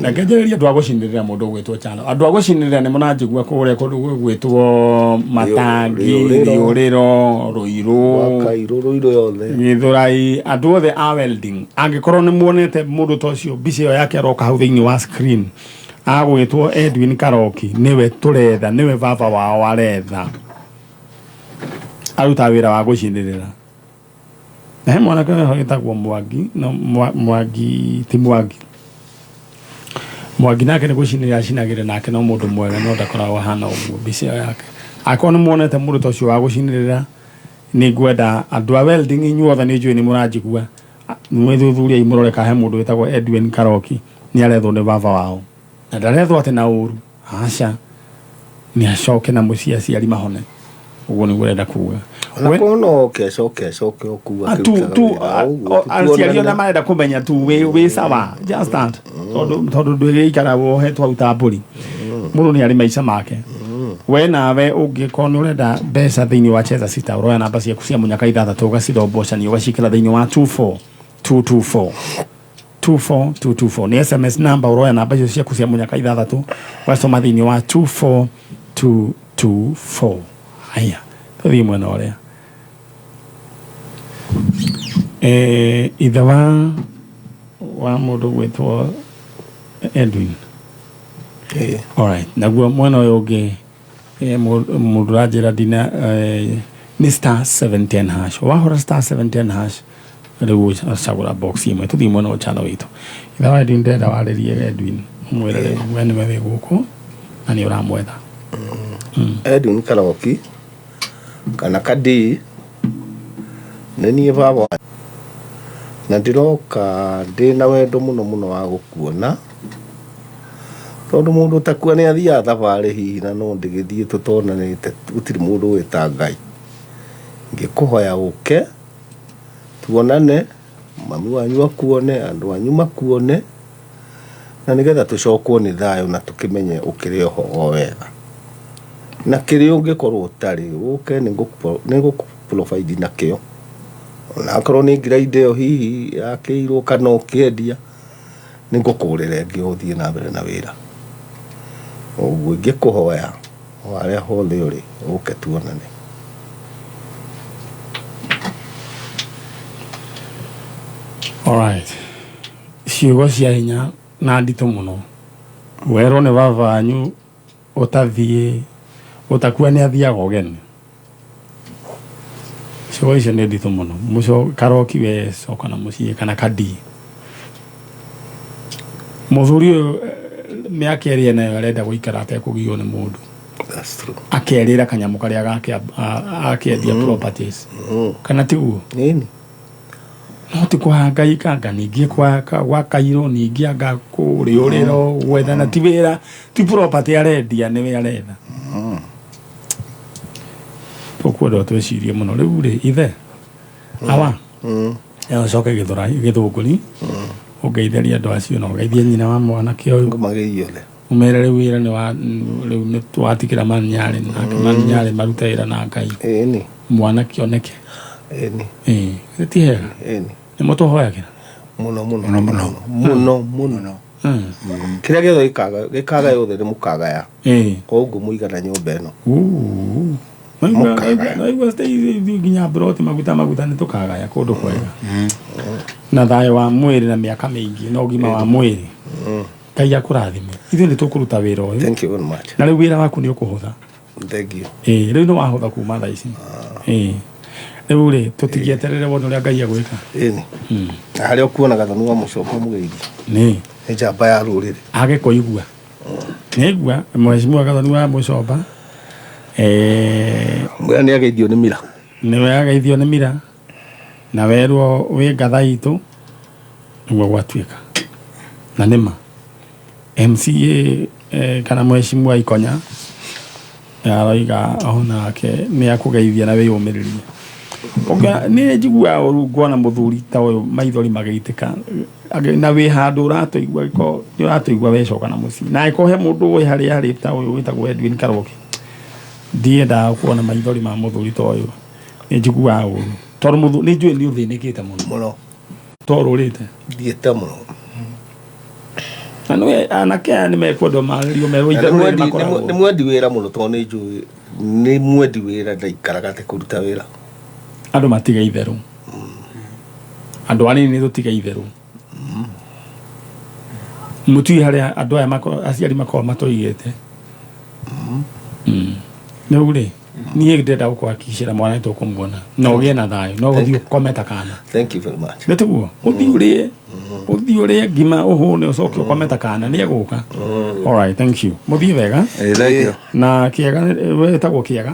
na ngĩanjĩrĩria andũ a gũcinĩrĩra mũndũ ũgwĩtwo Chalo andũ a gũcinĩrĩra nĩ mũnanjigua kũrĩa kũndũ gwĩtwo matangi rĩũrĩro rũirũ Kairu rũirũ yothe Gĩthũrai andũ othe a welding angĩkorwo nĩ muonete mũndũ ta ũcio mbica ĩyo yake aroka hau thĩinĩ wa screen agwĩtwo Edwin Karaoki nĩwe tũretha nĩwe baba wao aretha aruta wĩra wa gũcinĩrĩra na he mwanake wĩtagwo Mwangi no Mwangi ti Mwangi nake nĩ gũcinĩrĩra acinagĩrĩra nake no mũndũ mwega no ndakoragwo hana ũguo mbica ĩyo yake akorwo nĩ muonete mũndũ ta ũcio wa gũcinĩrĩra nĩ ngwenda andũ a welding inyuothe nĩ njũĩ nĩ mũranjigua mwĩthuthuria mũrore kahe mũndũ wĩtagwo Edwin Karaoki nĩ arethwo nĩ baba wao na ndarethwo atĩ na ũru aca nĩ acoke na mũciĩ aciari mahone ũguo nĩguo ũrenda kuuga na kono kecoke okuga aciari ona marenda kũmenya tu wĩ sawa just that tondũ ndũgĩikara wohetwo hau ta mbũri mũndũ nĩ arĩ maica make we nawe ũngĩkorwo nĩ ũrenda mbeca thĩinĩ wa Cheza Sita ũroya namba ciaku cia mũnyaka 6 ũgacirobocania ũgacikĩra thĩinĩ wa 24224 nĩ SMS number ũroya namba icio ciaku cia mũnyaka 6 ũgacoma thĩinĩ wa 24224 haya tũthiĩ mwena ũrĩa ithe wa mũndũ gwĩtwo Edwin alright naguo mwena ũyũ ũngĩ mũndũ ranjĩra ndina nĩ star 710 hash wahora star 710 hash rĩu acagũra box imwe tũthiĩ mwena wa Chalo witũ ithe wa Edwin ndenda warĩrie Edwin mwĩrere we nĩwe wĩ gũkũ na nĩ ũramwetha Edwin Karaoki kana Kadi nĩ niĩ baba na ndiroka ndĩna wendo mũno wa gũkuona tondũ mũndũ takua nĩ athiaga thabarĩ hihi na no ndĩgĩthiĩ tũtonanĩte gũtirĩ mũndũ wĩta Ngai ngĩkũhoya ũke tuonane mami wanyu akuone andũ anyu makuone na nĩgetha tũcokwo nĩ thayũ na tũkĩmenye ũkĩrĩ ho wega na kĩrĩ ũngĩkorwo ũtarĩ ũke nĩngũprovide nakĩo na akorwo nĩ grade ĩyo hihi yakĩirwo kana ũkĩendia nĩngũkũrĩra ĩngĩ ũthiĩ na mbere na wĩra ũguo ingĩkũhoya harĩa hothe ũrĩ ũke tuonane alright ciugo cia hinya na nditũ mũno werwo nĩ baba wanyu ũtathiĩ ũtakua nĩ athiaga ũgeni ciugo icio nĩ nditũ mũno mũco Karaoki we coka na mũciĩ kana Kadi mũthuri ũyũ mĩaka ĩrĩa nayo arenda gũikara atekũgio nĩ mũndũ akerĩra kanyamũ karĩa gake akĩendia properties kana tiguo no ti kũhanga ikanga ningĩ gwa Kairu ningĩ anga kũrĩũrĩro gwethana ti wĩra ti property arendia nĩwe aretha tũkwenda twĩcirie mũno rĩu rĩ ithe awa coke Gĩthũngũri ũngeithĩria andũ acio na ũgeithie nyina wa mwanake ũyũ umere rĩu wĩra rĩu nĩ twatigĩra Maninyarĩ nake Maninyarĩ maruta wĩra na Ngai mwanake oneke ti hega nĩ mũtũhoyagĩra mũno kĩrĩa gĩothe gĩkaga yothe nĩ mũkagaya koguo mũigana nyũmba ĩno naigua nginya broti maguta nĩ tũkagaya kũndũ kwega na thayũ wa mwĩrĩ na mĩaka mĩingĩ na ũgima wa mwĩrĩ Ngai akũrathime ithuĩ nĩ tũkũruta wĩra ũyũ na rĩu wĩra waku nĩ ũkũhũtha rĩu nĩ wahũtha kuma thaa ici Riu ri tutigieterere wona uria Ngai agwika. Ĩni. Harĩa ũkuonaga thoni wa mũcoka mũgeithia. Nĩ njamba ya rũrĩrĩ. Age kũigua. Nĩigua mheshimiwa Gathoni wa Mũcomba. Mwe nĩ ageithio nĩ mira. Nĩwe ageithio nĩ mira. Na werwo wĩ ngatha itũ nĩguo gwatuĩka. Na nĩma MCA kana mheshimiwa Ikonya aroiga onake nĩ akũgeithia na wĩyũmĩrĩrie. Nĩ njigua nguona mũthuri ta ũyũ maithori magĩitĩka na wĩ handũ ũratũigua gĩko nĩ ũratũigua wecoka na mũciĩ na ĩkohe mũndũ ũyũ harĩa harĩ ta ũyũ wĩtagwo Edwin Karoki ndiendaga kuona maithori ma mũthuri ta ũyũ nĩ njiguaga ũru tondũ mũthuri nĩ njũĩ nĩ ũthĩnĩkĩte mũno tondũ ũrĩte thiĩte mũno na nĩ anake aya nĩ mekwendwo marĩrio merwo itherũ nĩ mwendi wĩra mũno tondũ nĩ njũĩ nĩ mwendi wĩra ndaikaraga te kũruta wĩra andũ matiga itherũ andũ anini tũtiga itherũ mũtui harĩa andũ aya aciari makorwo matũigĩte rĩu rĩ niĩ ndĩrenda gũkũhakikicĩra mwana nĩ tũkũmuona na ũgĩe na thayũ no gũthiĩ ũkometa kana nĩ tiguo ũthiĩ ũrĩe ngima ũhũne ũcoke ũkometa kana nĩ egũka alright thank you mũthiĩ wega na kĩega wetagwo kĩega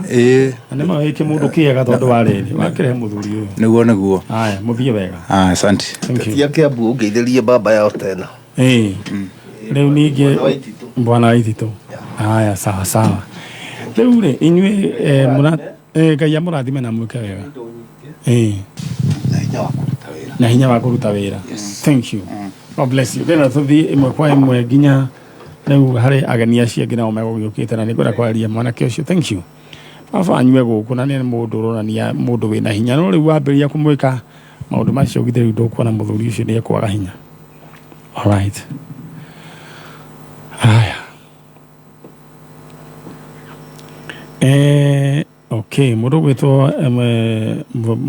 na nĩ mawĩke mũndũ kĩega tondũ wa rĩrĩ wakĩrehe mũthuri ũyũ nĩguo haya mũthiĩ wega asante tia Kĩambu ũngeithĩrie baba yao tena rĩu ningĩ bwana Waititũ haya sawa sawa rĩu rĩ inyuĩ Ngai amũrathime na mwĩke wega na hinya wa kũruta wĩra thank you God bless you rĩna tũthiĩ ĩmwe kwa ĩmwe nginya rĩu harĩ ageni acio angĩ nao megũgĩũkĩte na nĩngwenda kwaria mwanake ũcio thank you baba anyue gũkũ na nĩ mũndũ ũronania mũndũ wĩna hinya no rĩu wambĩrĩria kũmwĩka maũndũ macio githĩ rĩu ndũkuona mũthuri ũcio nĩ ekwaga hinya alright haya okay mũndũ gwĩtwo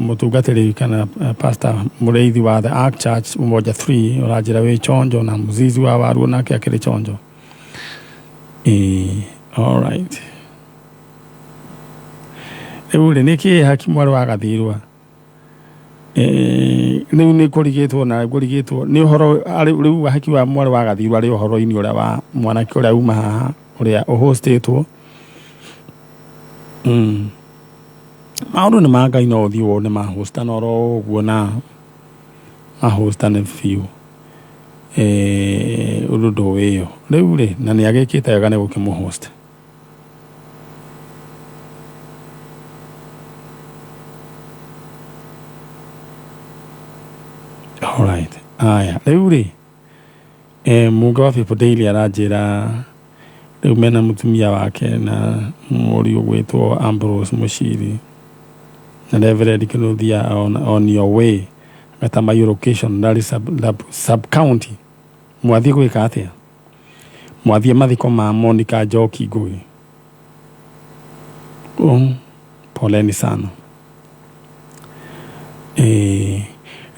mũtungatĩri kana pastor mũrĩithi wa the Ark Church Umoja 3 ũranjĩra wĩ chonjo na mũzizi wa waru nake akĩrĩ chonjo alright rĩu rĩ nĩkĩ haki mwarĩ wa Gathirwa rĩu nĩ kũrigĩtwo na kũrigĩtwo nĩ ũhoro rĩu haki wa mwarĩ wa Gathirwa arĩ ũhoro-inĩ ũrĩa wa mwanake ũrĩa uma haha ũrĩa ũhostĩtwo maũndũ nĩ ma Ngai no ũthiĩ wone mahosta na oro ũguo na mahosta nĩ biũ ũndũ ndũwĩyo rĩu rĩ na nĩ agĩkĩte wega nĩ gũkĩmũhosta alright aya rĩu rĩ mũnge wa People Daily aranjĩra rĩu mena mũtumia wake na mũriũ gwĩtwo Ambrose Mushiri na Reverend Kinuthia on your way Gatamayo location Nali sub county mwathiĩ gwĩka atĩa mwathiĩ mathiko ma Monica Njoki Ngũgĩ poleni sana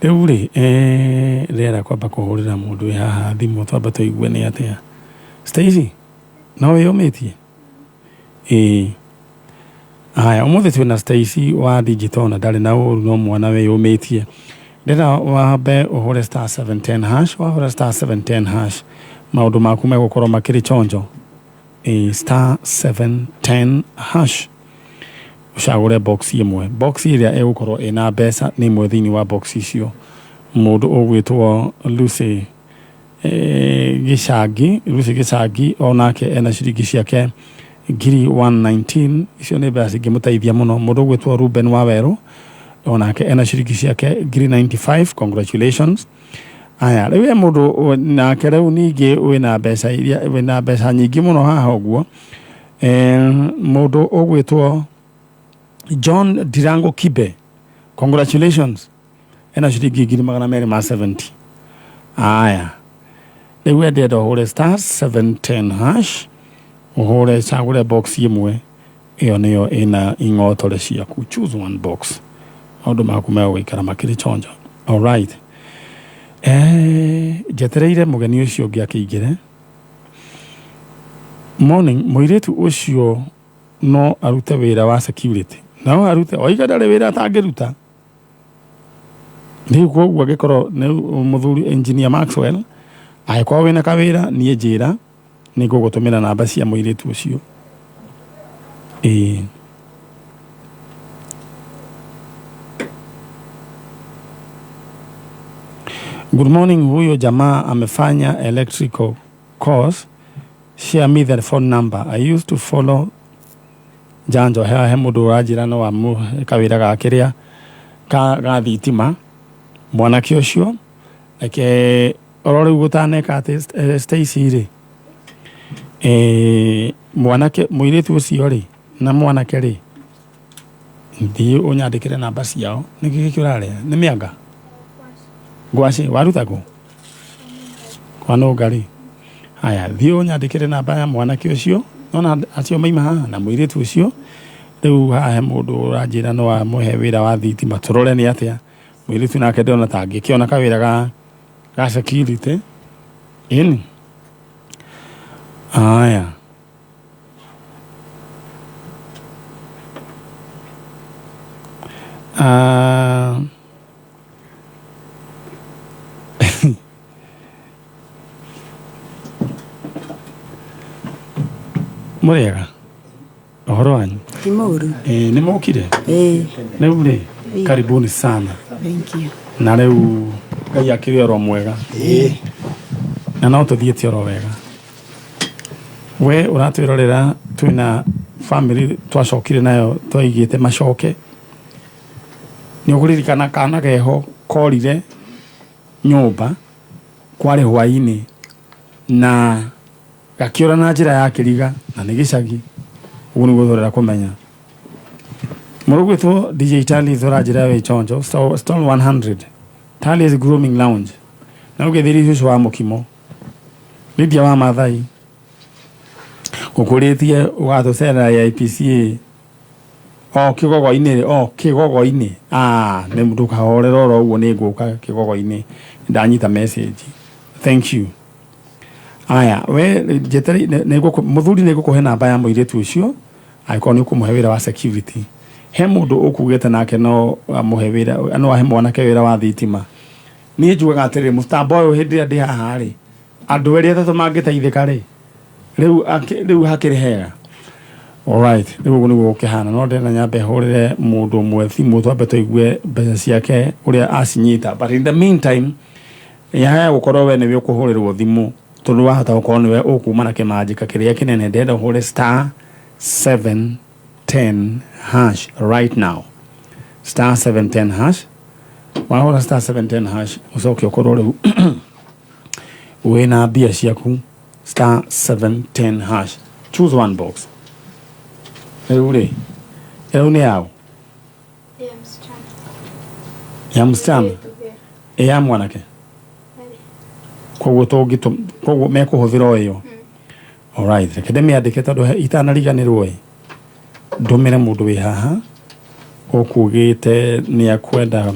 rĩu rĩ rĩera kwamba kũhũrĩra mũndũ wĩ haha thimũ twamba tũigue nĩ atĩa Stacy no wĩyũmĩtie haya ũmũthĩ twĩna Stacy wa digital na ndarĩ na ũru no mwana wĩyũmĩtie ndĩra wambe ũhũre star 710 hash wahũra star 710 hash maũndũ maku megũkorwo makĩrĩ chonjo star 710 hash ũcagũre box ĩmwe box ĩrĩa ĩgũkorwo ĩna mbeca nĩ ĩmwe thĩinĩ wa box icio mũndũ ũgwĩtwo Lucy Gĩcangi onake ena ciringi ciake ngiri 119 icio nĩ mbeca cingĩmũteithia mũno mũndũ ũgwĩtwo Ruben Wawerũ onake ena ciringi ciake ngiri 95 congratulations aya rĩu mũndũ nake rĩu ningĩ wĩna mbeca nyingĩ mũno haha ũguo mũndũ ũgwĩtwo John Dirango Kibe congratulations ena ciringi ngiri 270 aya rĩu endete ũhũre star 710 hash ũhũre cagũre box ĩmwe ĩyo nĩyo ĩna ing'otore ciaku choose one box maũndũ maku megũgĩikara makĩrĩ chonjo alright njetereire mũgeni ũcio ũngĩ akĩingĩre morning mũirĩtu ũcio no arute wĩra wa security no arute oiga ndare wira atangiruta ni koguo agikoro ni muthuri engineer Maxwell aiko wina kawira nie njira ni ngugutumira namba cia muiritu ucio Good morning, huyo jamaa amefanya electrical course. Share me the phone number. I used to follow Janjo he mundu urajira no wa kawira gakiria ga thitima mwanake ucio ake orori gutaneka ati Stacy ri mwanake muiritu ucio ri na mwanake ri ndi unyandikire namba ciao nikikirare ni mianga ngwaci warutako kwano ngari haya thio nyandikire namba ya mwanake ucio nona acio maima haha na muiritu ucio riu haha mundu uranjira no wa muhe wira wa thitima turore ni atia muiritu nake ndona tangi kiona kawira ga security in haya Muriega ohoro wanyu Kimuru ni mokire riu ri karibuni sana. Thank you. Na riu Ngai akiri oro mwega na no tuthiete oro wega we uratwirorera twina family twacokire nayo twaigite macoke ni uguririkana kana geho korire nyumba kwari hwaini na gakiora na njira ya kiriga na ni gicagi ugu ni guthorera kumenya murugwitwo DJ Tali thora njira we chonjo stall 100 Tali's grooming lounge na ugethiri ucio wa mukimo Lydia wa Mathai ukuritie ugathucera ya IPCA kigogo-ini ni mundu kahorera oro uguo ni nguka kigogo-ini ndanyita message. Thank you. Aya we jeteri muthuri ni gukuhe namba ya muiritu ucio aiko ni kumuhe wira wa security he mundu ukugete nake no amuhe wira no ahe mwanake wira wa thitima ni njugaga atiri mustambo uyu hindi ndi haha ri andu eri athatu mangiteithika ri riu hakiri hega. Alright, riu ni gukihana no ndena nyambe hurire mundu mwe thimu twambe tuigue mbeca ciake uria acinyita, but in the meantime ya gukorwo we niwe ukuhurirwo thimu tondu wahota gukorwo niwe ukumana kimanjika kiria kinene ndenda uhure *710# right now. *710#. Wahura *710# ucoke ukorwo riu wina mbia ciaku *710#. Choose one box. Riu ni yao ya msichana ya mwanake koguo mekuhuthira iyo. Alright, reke ndimiandike tondu itanariganirwo ndumire mundu wi haha ukugite ni akwenda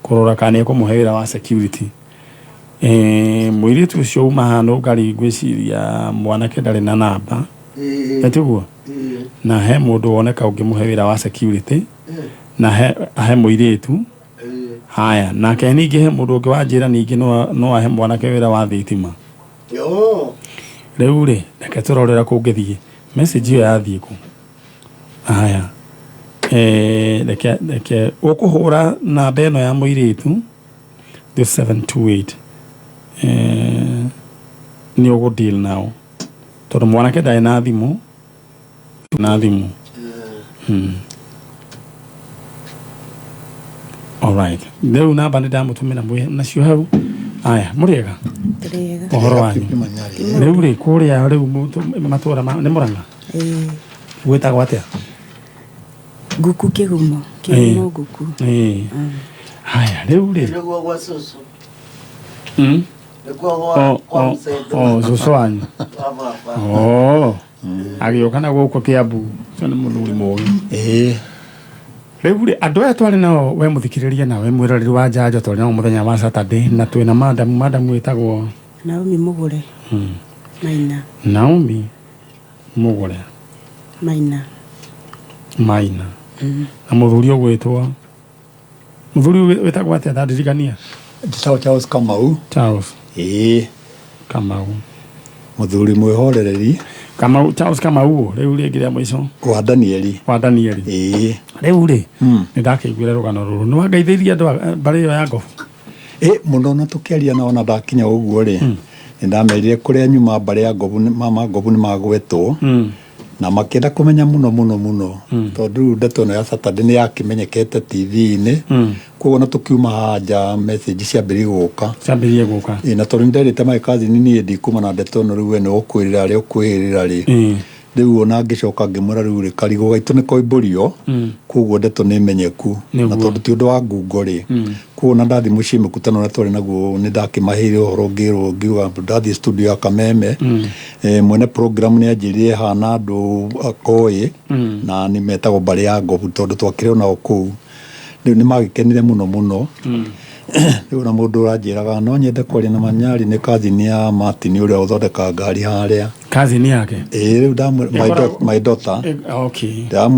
kurora kana ikumuhe wira wa security. Muiritu ucio uma hano ngari ngwiciria mwanake ndari na namba etiguo na he mundu woneka ungimuhe wira wa security na he muiritu haya nake ningi he mundu ungi wanjira ningi no ahe mwanake wira wa thitima riu ri reke turorera kungithie message iyo yathie ku haya reke ukuhura namba ino ya muiritu 728 ni ugu deal now tondu mwanake ndai na thimu alright riu namba ni ndamutumira mwe nacio hau aya muriega ohoro wanyu riu ri kuria riu matura ni Murang'a gwitagwo atia Nguku Kigumo Nguku haya riu ri zuzu wanyu agiukana guku Kiambu ni muthuri mugi riu ri andu aya twari nao we muthikiriria na we mwiroreri wa Njanjo twari nao muthenya wa Saturday na twina madam witagwo Naomi Mugure Naomi Mugure Maina na muthuri ogwitwa muthuri wetagwo atia ndandirikania Charles Kamau. Charles Kamau muthuri mwihorereri Kamau Charles Kamau riu ringi ria mwico wa Danieli riu ri nindakiguire rugano ruru ni wangeithirie andu bari yo ya Ngobu muno na tukiaria na ona ndakinya uguo ri ndamerire kuria nyuma bari ya Ngobu mama Ngobu ni magwetwo na makenda kumenya muno tondu ndeto no ya Saturday ni yakimenyekete TV-ini koguo na tukiuma haja message ciambirie guka na tondu nderite my cousin ni ndikuma na ndeto no riu ene ukwirira ri riu ona ngicoka ngimura riu ri karigo gaitu ni koimburio koguo ndeto ni menyeku na tondu ti undu wa ngungo ri koguo na ndathi mucii mukutano na twari naguo ni ndakimahire uhoro ngirwo ngiuga ndathi studio ya Kameme mwene program ni anjirire hana andu akoi na ni metagwo bari ya Ngobu tondu twakire ona oku riu ni magikenire muno riu na mundu uranjiraga no nyende kwaria na Manyari ni cousin ya Martin uria uthondeka ngari haria cousin yake riu my daughter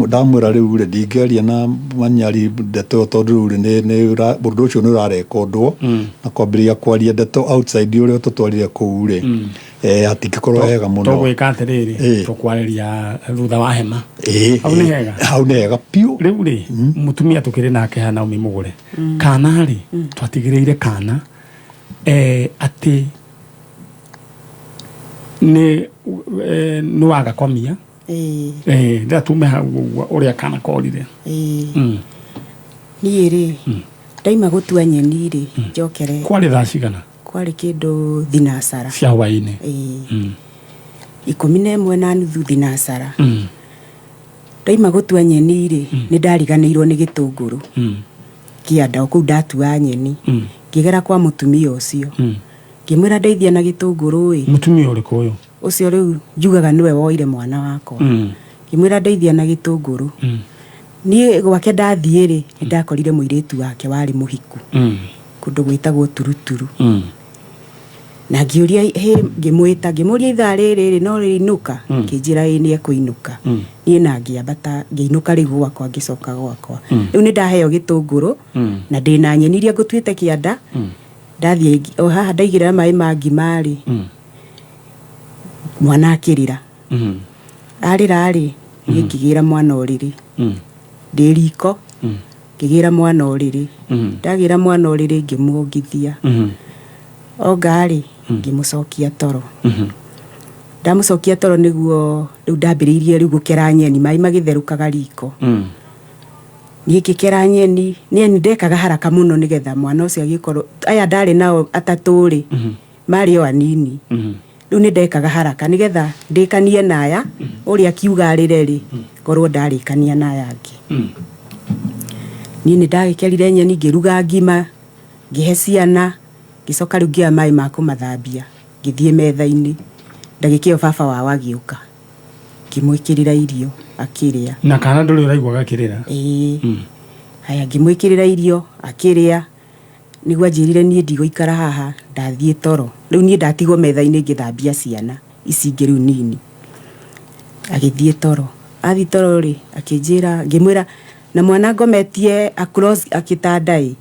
ndamwira riu ri ndingeria na Manyari ndeto tondu riu ni mundu ucio ni urarekondwo na kwambiria kwaria ndeto outside uria tutwarire kuu ri hatikikorwo hega muno tugwika atiriri tukwariria thutha wa hema hau ni hega piu riu ri mutumia tukiri nake hana umi mugure kana ri twatigireire kana ati ni wagakomia nda tume uria kana korire ni ri ndaima gutua nyeni ri njokere kwari thaa cigana kwari kindu thinasara cia hwaini 11:30 thinasara ndaima gutua nyeni ri ni ndariganirwo ni gitunguru kianda ku ndatua nyeni ngigera kwa mutumia ucio ngimwira ndeithia na gitunguru mutumia uriku uyu ucio riu njugaga niwe woire mwana wakwa ngimwira ndeithia na gitunguru ni gwake ndathie ri ndakorire muiritu wake wari muhiku kundu gwitagwo turuturu na ngiuria ngimwita ngimuria ithaa riri no riinuka kinjira ni ekuinuka ni na ngiambata ngiinuka riu gwakwa ngicoka gwakwa riu ni ndaheo gitunguru na ndina nyeniria ngutwite kianda ndathie haha ndaigirira mai mangi mari mwana akirira ari ngigira mwana oriri ndiriko ngigira mwana oriri ndagira mwana oriri ngimuongithia ogari ngimucokia toro ndamucokia toro niguo riu ndambiriirie riu gukera nyeni mai magitherukaga riko ni ngikera nyeni ndekaga haraka muno nigetha mwana ucio agikorwo aya ndari nao ataturi mari o anini riu ni ndekaga haraka nigetha ndikanie naya uria kiuga arireri korwo ndarikania naya angi ni ndagikerire nyeni ngiruga ngima ngihe ciana gicoka riu ngia mai ma kumathambia ngithie metha-ini ndagikio baba wa wagiuka ngimwikirira irio akiria na kana nduri uraigwa gakirira haya ngimwikirira irio akiria nigwa njirire nie ndigũikara haha ndathie toro riu nie ndatigwo metha-ini ngithambia ciana ici ingĩ riu nini agithie toro athi toro ri akinjira ngimwira na mwana ngometie across akitandai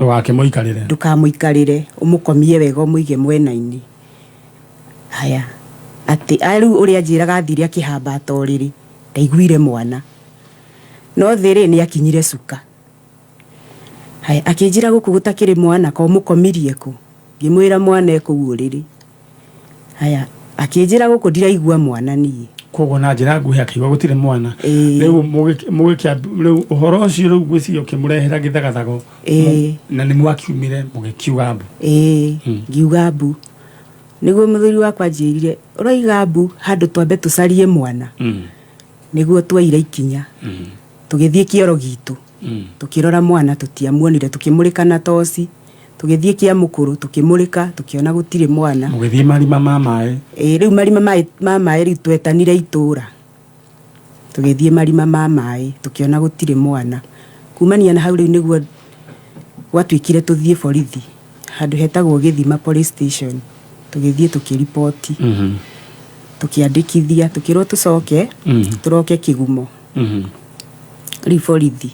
ndukamuikarire umukomie wega umuige mwena-ini haya ati aru uria njiraga athire akihamba toriri ndaiguire mwana no thiri ni akinyire cuka haya akinjira guku gutakiri mwana ko mukomirie ku ngimwira mwana ekuuriri haya akinjira guku ndiraigua mwana nie kogo na njira nguhi akiwa gutire mwana riu mugikia riu uhoro ucio riu gwicirio kimurehera githagathago na ni mwakiumire mugikiuga mbu ngiuga mbu niguo muthuri wakwa njirire uraiga mbu handu twambe tucarie mwana niguo twaire ikinya tugithie kioro gitu tukirora mwana tutiamuonire tukimurika na toci tugithie kia mukuru tukimurika tukiona gutire mwana mugithie marima ma mai riu marima ma mai riu twetanire itura tugithie marima ma mai tukiona gutire mwana kumania na hau riu niguo gwatwikire tuthie borithi handu hetagwo Githima police station tugithie tukiripoti tukiandikithia tukirwo tucoke turoke Kigumo riborithi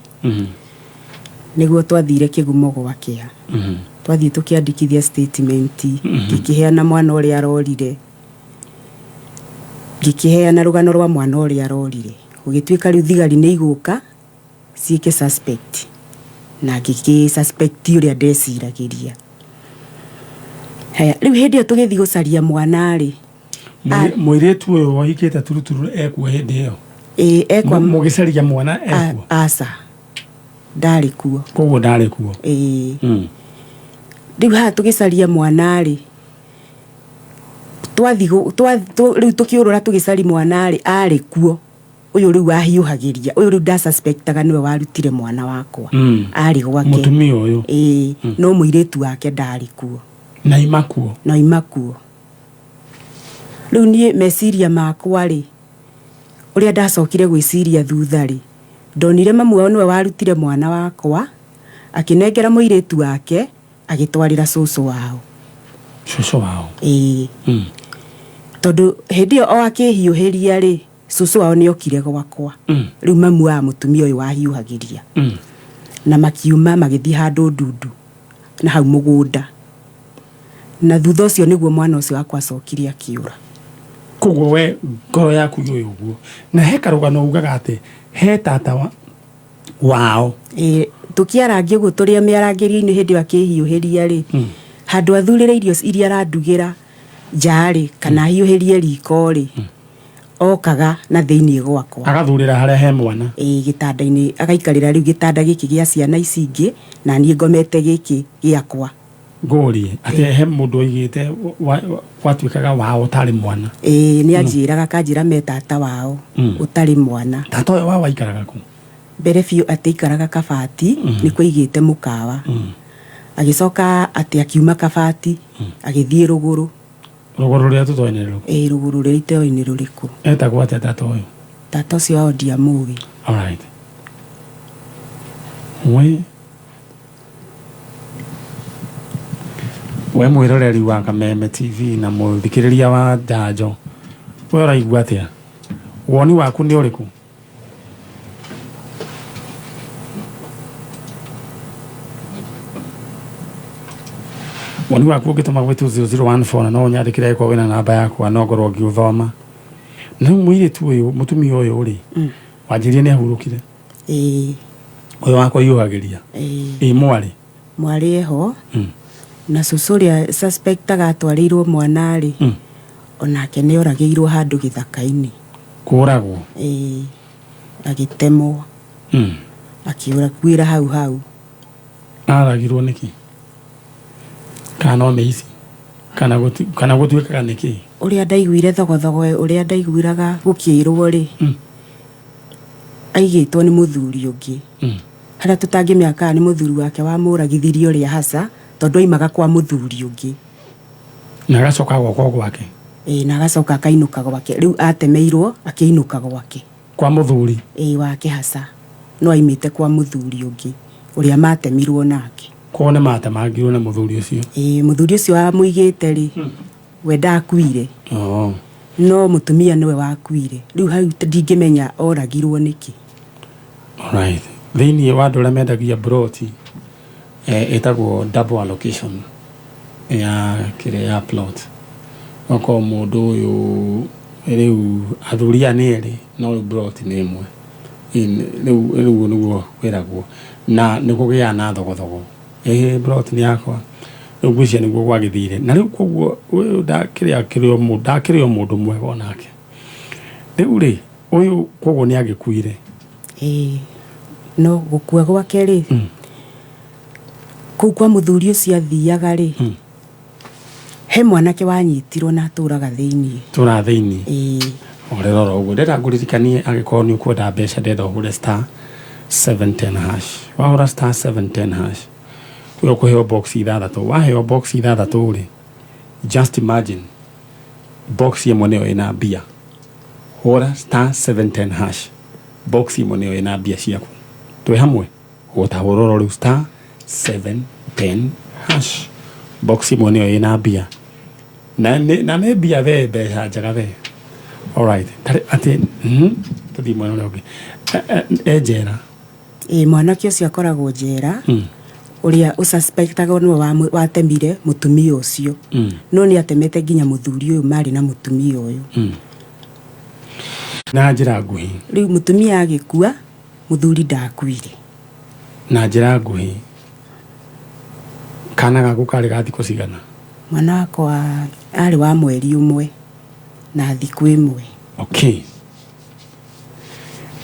niguo twathire Kigumo gwakĩa twathie tukiandikithia statement gikiheana mwana uria arorire gikiheana rugano rwa mwana uria arorire ugituika riu thigari ni iguka ciike suspect na giki suspect uria ndeciragiria haya riu hindi yo tugithi gucaria mwana ri muiretu uyu wahikite turuturu ekwa hindi yo ekwa mugicaria mwana ekwa asa ndari kuo koguo ndari kuo riu ha tugicaria mwana ri riu tukiurura tugicari mwana ri ari kuo uyu riu ahiuhagiria uyu riu nda suspectaga niwe warutire mwana wakwa ari gwake mutumia uyu no muiretu wake ndari kuo na imakuo riu nie meciria makwa ri uria ndacokire gwiciria thutha ri ndonire mamu wao niwe warutire mwana wakwa akinengera muiretu wake agitwarira cucu wao tondu hindi yo o akihiuhiria ri cucu wao ni okire gwakwa riu mamu wa mutumia uyu wahiuhagiria na makiuma magithii handu ndundu na hau mugunda na thutha ucio niguo mwana ucio wakwa acokire akiura koguo we ngoro yaku yo uguo na he karugano ugaga ati he tata wao tukiarangia uguo turia miarangirio-ini hindi akihiuhiria ri handu athurire irio iria arandugira njari kana hiuhirie riko ri okaga na thiini gwakwa agathurira haria he mwana gitanda-ini agaikarira riu gitanda giki gia ciana ici ingi na nie ngomete giki giakwa ngori ati he mundu oigite watwikaga wao utari mwana ni anjiraga kanjira me tata wao utari mwana tata uyu wao aikaraga ku mbere biu ati ikaraga Kabati ni kuigite mukawa agicoka ati akiuma Kabati agithie ruguru ria tutoine ruku ruguru ria itoine ruriku etagwo ati tata uyu tata ucio wa Odiamugi alright we mwiroreri wa Kameme TV na muthikiriria wa Njanjo we uraigua atia woni waku ni uriku woni waku gituma gwitu 0014 na no nyandikire kwa wina namba yakwa no ngorwo ngiuthoma na muiretu uyu mutumia uyu uri wanjirie ni ahurukire uyu wakwa yuhagiria mwari eho na cucu uria suspectaga atwarirwo mwana ri onake ni oragiirwo handu githaka-ini kuragwo agitemwo akiura kwira hau aragirwo niki kana meici kana gutwikaga niki uria ndaiguire thogothogo uria ndaiguiraga gukiirwo ri aigitwo ni muthuri ungi haria tutangimiaka ni muthuri wake wa muragithirie uria hasa tondu aimaga kwa muthuri ungi na gacoka gwake na gacoka akainuka gwake riu atemeirwo akiinuka gwake kwa muthuri wake hasa no aimite kwa muthuri ungi uria matemirwo nake kone matemangirwo na muthuri ucio muthuri ucio amuigite ri we ndakuire no mutumia niwe wakuire riu hau ndingimenya oragirwo niki alright thiini wa andu aria mendagia broti etagwo double allocation ya kire ya plot oko mundu uyu riu athuria ni eri no broti ni imwe riu niguo wiragwo na nikugia na thogothogo broti ni yakwa riu ngwiciria niguo gwagithire na riu koguo uyu ndakirio mundu mwega onake riu ri uyu koguo ni agikuire no gukua gwake ri kuu kwa muthuri ucio athiaga ri he mwanake wanyitirwo na aturaga thiini orerora uguo ndenda nguririkanie agikorwo ni ukwenda mbeca ndenda uhure star 710 hash wahura star 710 hash uyo kuheo box ithathatu waheo box ithathatu ri just imagine box imwe niyo ina mbia hura star 710 hash box imwe niyo ina mbia ciaku twi hamwe gutahurora riu star 710 hash box imwe niyo ina mbia na ne mbia ve mbeca njega ve alright ati tuthi mwena uria ungi ejera mwanake ũcio akoragwo njera uria ususpectaga no watemire mutumia ucio no ni atemete nginya muthuri uyu mari na mutumia uyu na njira nguhi riu mutumia agikua muthuri ndakuire na njira nguhi kana gaku kari gathi kucigana mwana wakwa ari wa mweri umwe na thiku imwe okay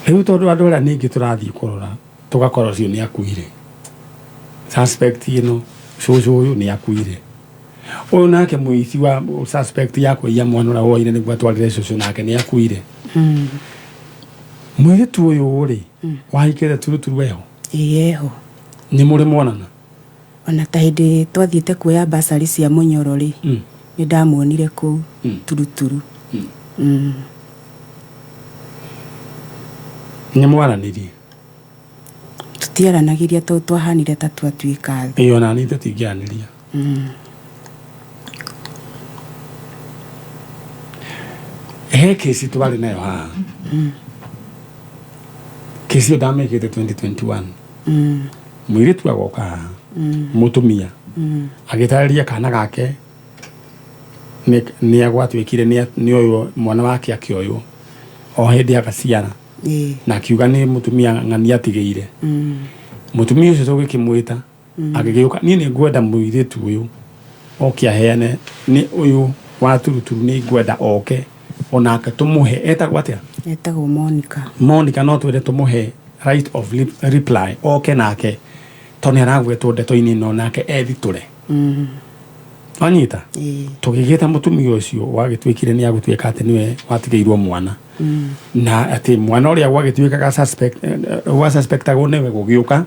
riu tondu andu aria ningi turathi kurora tugakorwo cio ni akuire suspect cucu uyu ni akuire uyu nake muici wa suspect yako ya mwana ura woire niguo atwarire cucu nake ni akuire mwitu uyu ri wahikire turuturu weho yeho ni muri monana ona ta hindi twathiite kuoya basari cia Munyoro ri ni ndamuonire ku turuturu ni mwaranirie tutiaranagiria to twahanire ta twatuika iyo na ni tutingianiria kesi twari nayo ha kesi ndamekete 2021 mwiritu agoka mutumia agitariria kana gake ni agwatwikire ni uyu mwana wake akioyo o hindi agaciara na kiuga ni mutumia ng'ani atigeire mutumia ucio tugikimwita agigiuka ni ngwenda mwiritu uyu okia heane ni uyu wa turuturu ni ngwenda oke onaka tumuhe etagwo atia etagwo Monica no twende tumuhe right of reply oke nake toni aragwetwo ndeto-ini no nake ethiture anyita tugigita mutumia ucio wagitwikire ni agutwika ati niwe watigeirwo mwana na ati mwana uria wagitwika ga suspect wa suspectagwo niwe gugiuka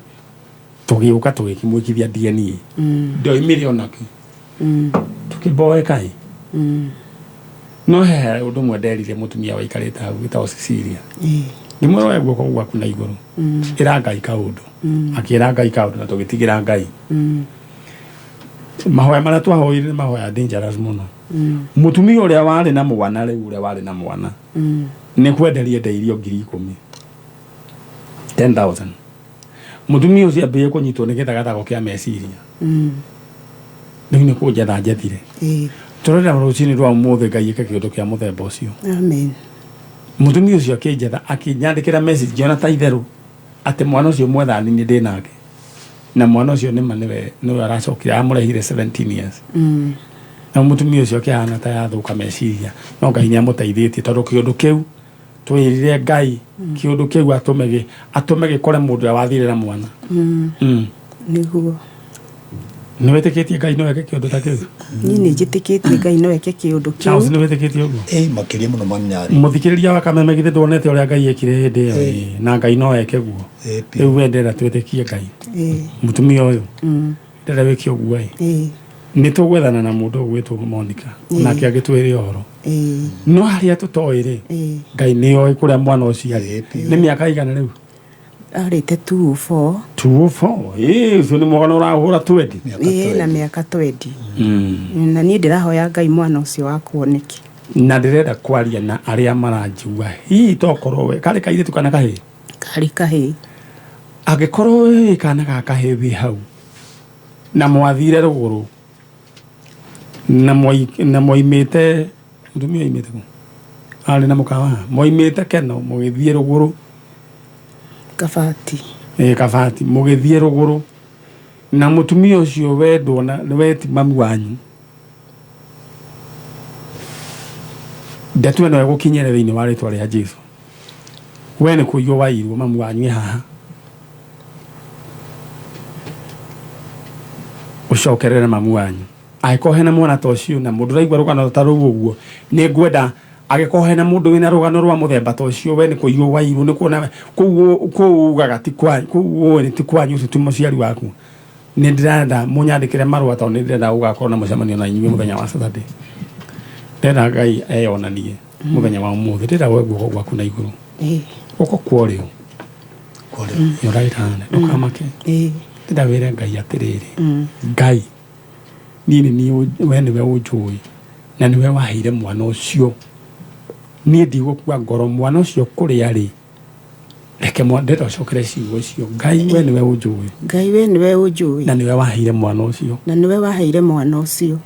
tugiuka tugikimwikithia DNA ndio imilio naki tukiboe kai no he undu mwenderire mutumia waikarite hau gitao Cecilia nimwe wa guoko gwaku na iguru iranga ikaundo akiranga ikaundo na tugitigira ngai mahoya mara twahoire mahoya dangerous muno mutumia uria wari na mwana riu uria wari na mwana ni kwenderie ndeirio 10,000 10,000 mutumia ucio ambirie kunyitwo ni githagatago kia meciria riu ni kunjetha njethire turenda rucini rwa muthe ngai ike kiundu kia muthemba ucio amen mutumia ucio akinjetha akinyandikira message jona ta itheru ati mwana ucio mwethani ni ndinake na mwana ucio ni maniwe no aracokira amurehire 17 years na mutumia ucio akihana ta yathuka meciria no ngai nyamuteithĩtie tondu kiundu kiu twirire ngai kiundu kiu atumege kore mundu ya wathire na mwana niguo ni wetikitie ngai no eke kiundu ta kiu ni njitikitie ngai no eke kiundu kiu Charles ni wetikitie uguo makiria muno manyari muthikiriria wa Kameme githe tuonete uria ngai ekire hindi iyo na ngai no eke guo riu wendera twetikie ngai mutumia uyu ndera wiki uguo ni tugwethana na mundu gwitwo Monica nake agitwire horo no haria tutoire ngai ni oi kuria mwana ucio ari ni miaka igana riu arite 204 ucio ni mwana urahura 20 na miaka 20 na ni ndirahoya ngai mwana ucio wakuoneke na ndirenda kwaria na aria maranjua hihi tokorwo we kari kaire tukana kahi agikorwo we kana gaka hevi hau na mwathire ruguru na moimite mutumia imite ku ari na mukawa moimite keno mugithie ruguru kabati mugithie ruguru na mutumia ucio wendwo na weti mamu wanyu ndetu eno gukinyere thiini wa ritwa ria Jesu we ni kuyo wairwo mamu wanyu haha ucokerere mamu wanyu aikohe na mwana tocio na mundu raigwa rugano ta ruo uguo ni ngwenda agikohe na mundu wina rugano rwa muthemba tocio we ni kuyo wairwo ni kuona kuugaga ti kwanyu kuo ni ti kwanyu tu muciari waku ni ndirenda munyandikire marua to ni ndirenda ugakorwo na mucemanio na inyuĩ muthenya wa Saturday ndenda ngai eyonanie muthenya wa umuthi ndira we guoko gwaku na iguru uko kwario yo right hand ndukamake ndenda wire ngai atiriri ngai nini ni we niwe unjui na niwe waheire mwana ucio ni ndigukua ngoro mwana ucio kuri ari reke ndeta ucokere ciugo cio Ngai we niwe unjui Ngai we niwe unjui na niwe waheire mwana ucio na niwe waheire mwana ucio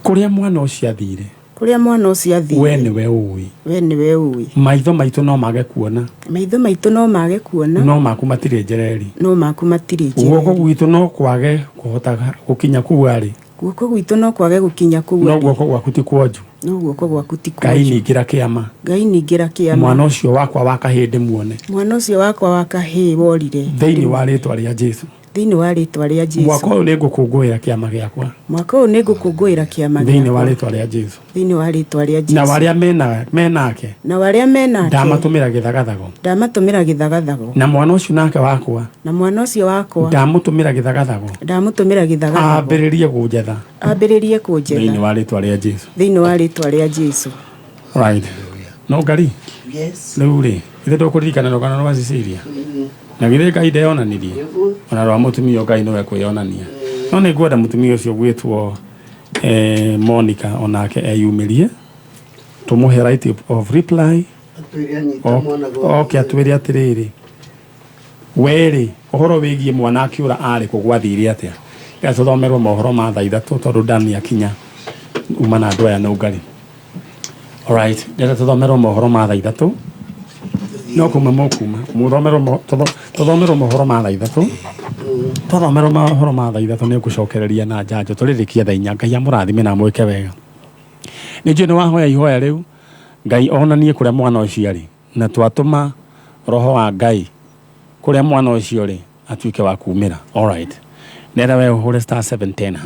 kuria mwana ucio athire kuria mwana ucio athire we niwe ui we niwe ui maitho maitu no mage kuona maitho maitu no mage kuona no maku matire njereri no maku matire njereri guoko gwitu no kwage kuhotaga gukinya kuu ari guoko gwitu no kwage gukinya kuu no guoko gwaku ti kwonju no guoko gwaku ti kwonju Ngai ningira kiama Ngai ningira kiama mwana ucio wakwa wakahinde muone mwana ucio wakwa wakahĩ worire thĩinĩ wa rĩtwa rĩa Jesu thĩinĩ wa rĩtwa rĩa Jesu mwaka ũyũ nĩngũkũngũĩra kĩama gĩakwa mwaka ũyũ nĩngũkũngũĩra kĩama gĩakwa thĩinĩ wa rĩtwa rĩa Jesu thĩinĩ wa rĩtwa rĩa Jesu na warĩa menake ndamatũmĩra gĩthagathago na mwana ũcio nake wakwa ndamũtũmĩra gĩthagathago ambĩrĩrie kũnjetha thĩinĩ wa rĩtwa rĩa Jesu right no Ngai rĩu rĩ ithe ndũkũririkana rũgano rwa Cecilia na githĩ Ngai ndeyonanirie ona rwa mũtumia Ngai nĩwe kwĩyonania no nĩ ngwenda mũtumia ũcio gwĩtwo Monica onake eyumĩrie tũmũhe right of reply atwĩre atĩrĩrĩ werĩ ũhoro wĩgiĩ mwana akĩũra arĩ kũ gwathire atĩa tũthomerwo mohoro ma thaa ithatũ tondũ ndani akinya uma na andũ aya no Ngai alright tũthomerwo mohoro ma thaa ithatũ no kuma tũthomerwo mohoro ma thaa ithatũ tũthomerwo mohoro ma thaa ithatũ nĩ ngũcokereria na njanjo tũrĩrĩkia thaa inya Ngai amũrathime na mwĩke wega nĩ njũĩ nĩ wahoya ihoya rĩu Ngai onanie kũrĩa mwana ũcio arĩ na twatũma roho wa Ngai kũrĩa mwana ũcio arĩ atuĩke wa kumĩra alright nenda we ũhũre *710